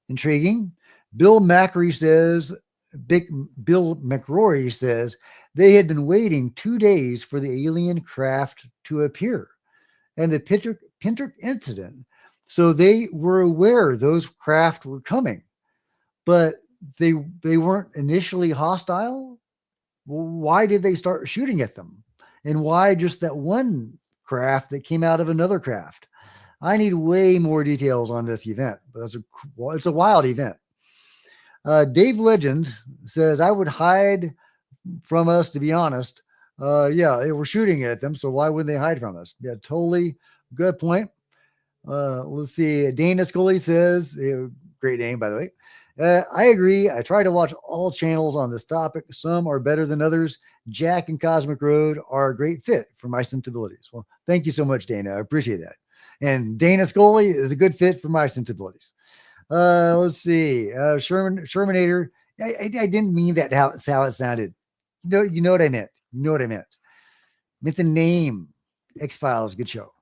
Intriguing. Bill McRory says they had been waiting 2 days for the alien craft to appear and the Pintrick incident. So they were aware those craft were coming, but they weren't initially hostile. Why did they start shooting at them? And why just that one craft that came out of another craft? I need way more details on this event, but it's a wild event. Dave Legend says, I would hide from us, to be honest. They were shooting at them, so why wouldn't they hide from us? Yeah, totally good point. Let's see. Dana Scully says, great name, by the way. I agree. I try to watch all channels on this topic. Some are better than others. Jack and Cosmic Road are a great fit for my sensibilities. Well, thank you so much, Dana. I appreciate that. And Dana Scully is a good fit for my sensibilities. Let's see. Shermanator. I didn't mean that how it sounded. You know what I meant. Meant the name. X-Files, good show.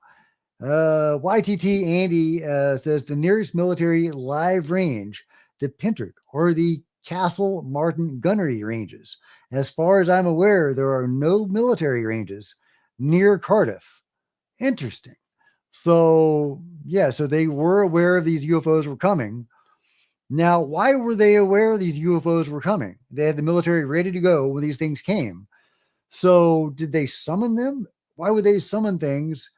YTT Andy says the nearest military live range to Pintrick or the Castle Martin gunnery ranges. As far as I'm aware, there are no military ranges near Cardiff. Interesting. So they were aware of these UFOs were coming. Now, why were they aware these UFOs were coming? They had the military ready to go when these things came. So did they summon them? Why would they summon things?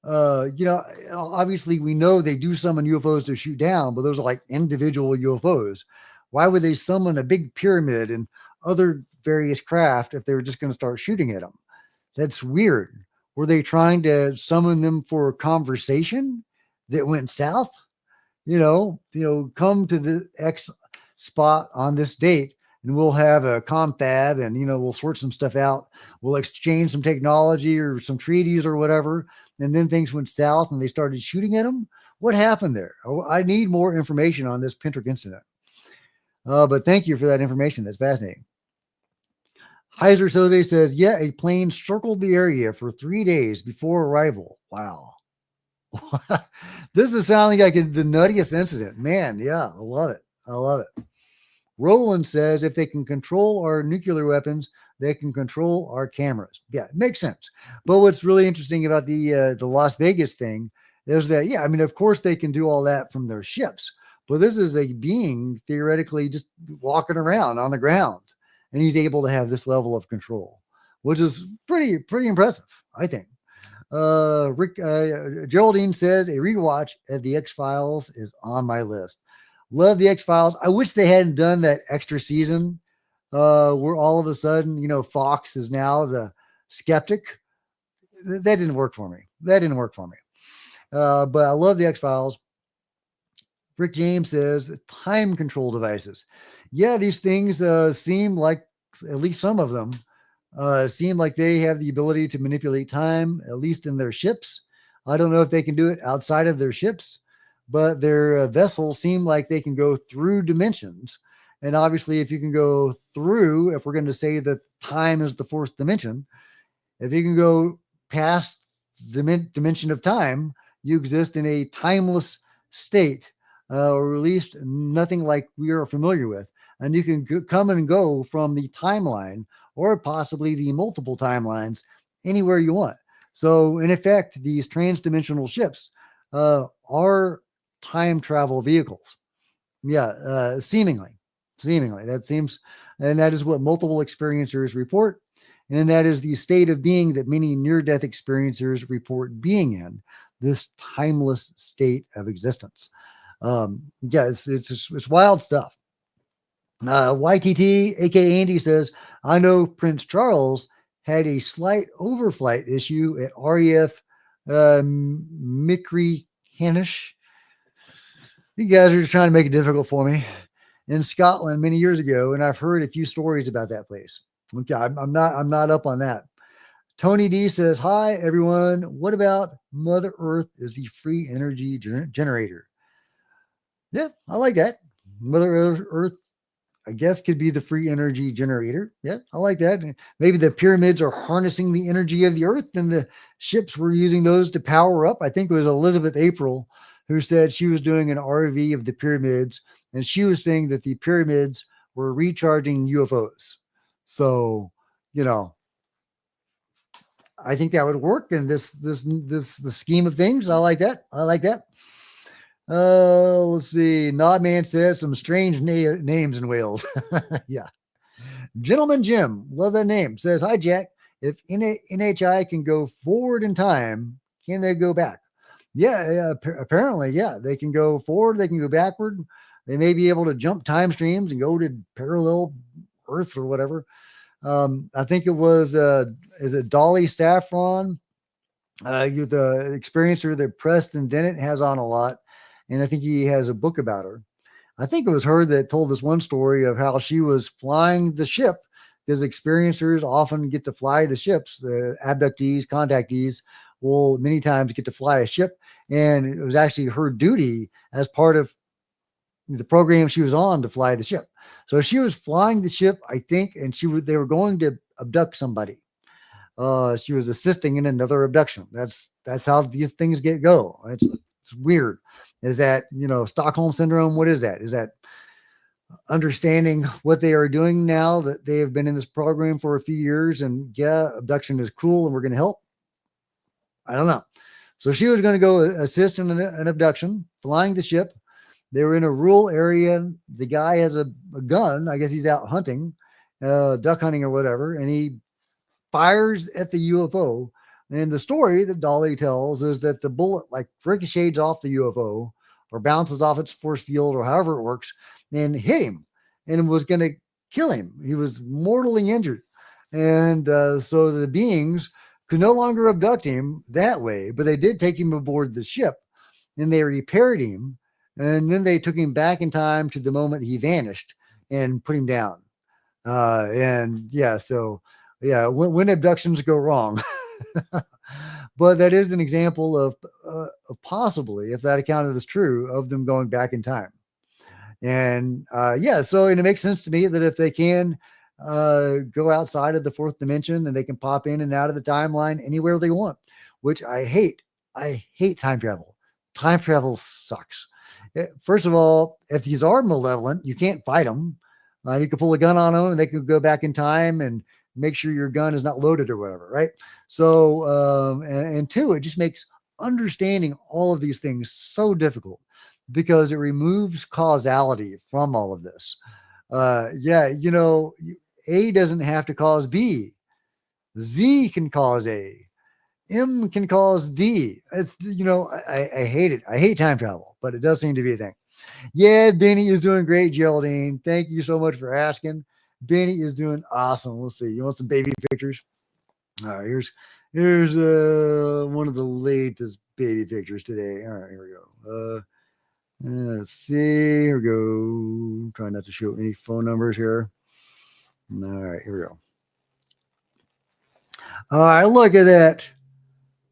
Obviously we know they do summon UFOs to shoot down, but those are like individual UFOs. Why would they summon a big pyramid and other various craft if they were just going to start shooting at them? That's weird. Were they trying to summon them for a conversation that went south? Come to the X spot on this date and we'll have a confab and, we'll sort some stuff out. We'll exchange some technology or some treaties or whatever. And then things went south and they started shooting at them. What happened there? I need more information on this Pintrick incident. But thank you for that information. That's fascinating. Heiser Soze says, a plane circled the area for 3 days before arrival. Wow. This is sounding like the nuttiest incident. Man, yeah, I love it. Roland says, if they can control our nuclear weapons, they can control our cameras. Yeah, it makes sense. But what's really interesting about the Las Vegas thing is that, of course they can do all that from their ships, but this is a being theoretically just walking around on the ground, and he's able to have this level of control, which is pretty impressive, I think. Geraldine says a rewatch of the X-Files is on my list. Love the X-Files. I wish they hadn't done that extra season where all of a sudden, Fox is now the skeptic. That didn't work for me. But I love the X-Files. Rick James says time control devices. Yeah, these things seem like, at least some of them, seem like they have the ability to manipulate time, at least in their ships. I don't know if they can do it outside of their ships, but their vessels seem like they can go through dimensions. And obviously, if you can go through, if we're going to say that time is the fourth dimension, if you can go past the dimension of time, you exist in a timeless state, or at least nothing like we are familiar with. And you can come and go from the timeline or possibly the multiple timelines anywhere you want. So in effect, these transdimensional ships are time travel vehicles. Yeah, seemingly that seems, and that is what multiple experiencers report. And that is the state of being that many near-death experiencers report being in, this timeless state of existence. It's wild stuff. YTT, aka Andy, says, I know Prince Charles had a slight overflight issue at RAF Mickery Hanish. You guys are just trying to make it difficult for me. In Scotland many years ago, and I've heard a few stories about that place. Okay, I'm not up on that. Tony D says, hi, everyone. What about Mother Earth is the free energy generator? Yeah, I like that. Mother Earth, I guess, could be the free energy generator. Yeah, I like that. Maybe the pyramids are harnessing the energy of the earth and the ships were using those to power up. I think it was Elizabeth April who said she was doing an RV of the pyramids, and she was saying that the pyramids were recharging UFOs. So, I think that would work in the scheme of things. I like that. Let's see. Nodman says some strange names in Wales. Yeah. Gentleman Jim, love that name, says, hi, Jack. If NHI can go forward in time, can they go back? Yeah, apparently, yeah. They can go forward. They can go backward. They may be able to jump time streams and go to parallel Earth or whatever. I think it was, is it Dolly Saffron? You're the experiencer that Preston Dennett has on a lot. And I think he has a book about her. I think it was her that told this one story of how she was flying the ship, because experiencers often get to fly the ships. The abductees, contactees will many times get to fly a ship. And it was actually her duty as part of the program she was on to fly the ship. So she was flying the ship, I think, and they were going to abduct somebody. She was assisting in another abduction. That's how these things go. It's weird. Is that, Stockholm syndrome? What is that? Is that understanding what they are doing now that they have been in this program for a few years, and yeah, abduction is cool and we're going to help? I don't know. So she was going to go assist in an abduction, flying the ship. They were in a rural area. The guy has a gun. I guess he's out hunting, duck hunting or whatever. And he fires at the UFO. And the story that Dolly tells is that the bullet ricochets off the UFO or bounces off its force field or however it works and hit him and was going to kill him. He was mortally injured. And so the beings could no longer abduct him that way, but they did take him aboard the ship and they repaired him. And then they took him back in time to the moment he vanished and put him down. When abductions go wrong. But that is an example of possibly, if that account is true, of them going back in time. And so it makes sense to me that if they can go outside of the fourth dimension and they can pop in and out of the timeline anywhere they want, which I hate. I hate time travel. Time travel sucks. First of all, if these are malevolent, you can't fight them. You can pull a gun on them and they can go back in time and make sure your gun is not loaded or whatever, right? So, and two, it just makes understanding all of these things so difficult because it removes causality from all of this. A doesn't have to cause B. Z can cause A. M can cause D. It's, I hate it. I hate time travel, but it does seem to be a thing. Yeah, Benny is doing great, Geraldine. Thank you so much for asking. Benny is doing awesome. We'll see. You want some baby pictures? All right, here's one of the latest baby pictures today. All right, here we go. Let's see. Here we go. Trying not to show any phone numbers here. All right, here we go. All right, look at that.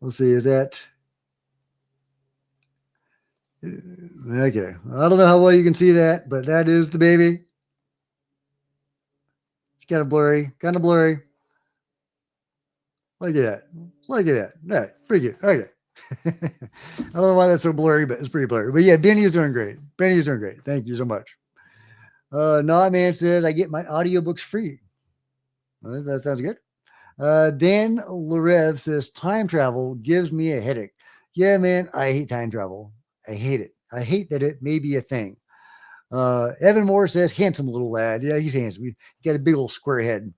Let's see, is that okay? I don't know how well you can see that, but that is the baby. It's kind of blurry. Look at that. Look at that. All right, pretty good. Okay. I don't know why that's so blurry, but it's pretty blurry. But yeah, Benny is doing great. Thank you so much. Man says I get my audiobooks free. Well, that sounds good. Dan Larev says time travel gives me a headache. Yeah, man, I hate time travel. I hate it. I hate that it may be a thing. Evan Moore says handsome little lad. Yeah, he's handsome. He got a big old square head.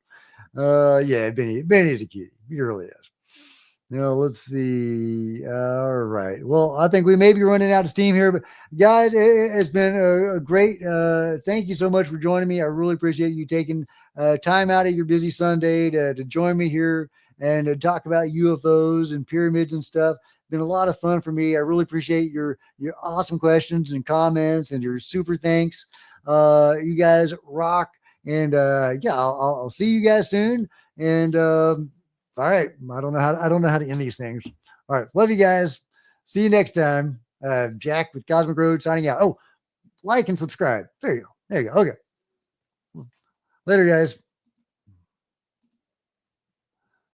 Yeah, Benny's a cutie. He really is. Let's see. All right. Well, I think we may be running out of steam here, but guys, it's been a great, thank you so much for joining me. I really appreciate you taking time out of your busy Sunday to join me here and to talk about UFOs and pyramids and stuff. Been a lot of fun for me. I really appreciate your awesome questions and comments and your super thanks. You guys rock. And yeah, I'll see you guys soon. And all right, I don't know how to end these things. All right, love you guys. See you next time. Jack with Cosmic Road signing out. Oh, like and subscribe. There you go. Okay. Later, guys.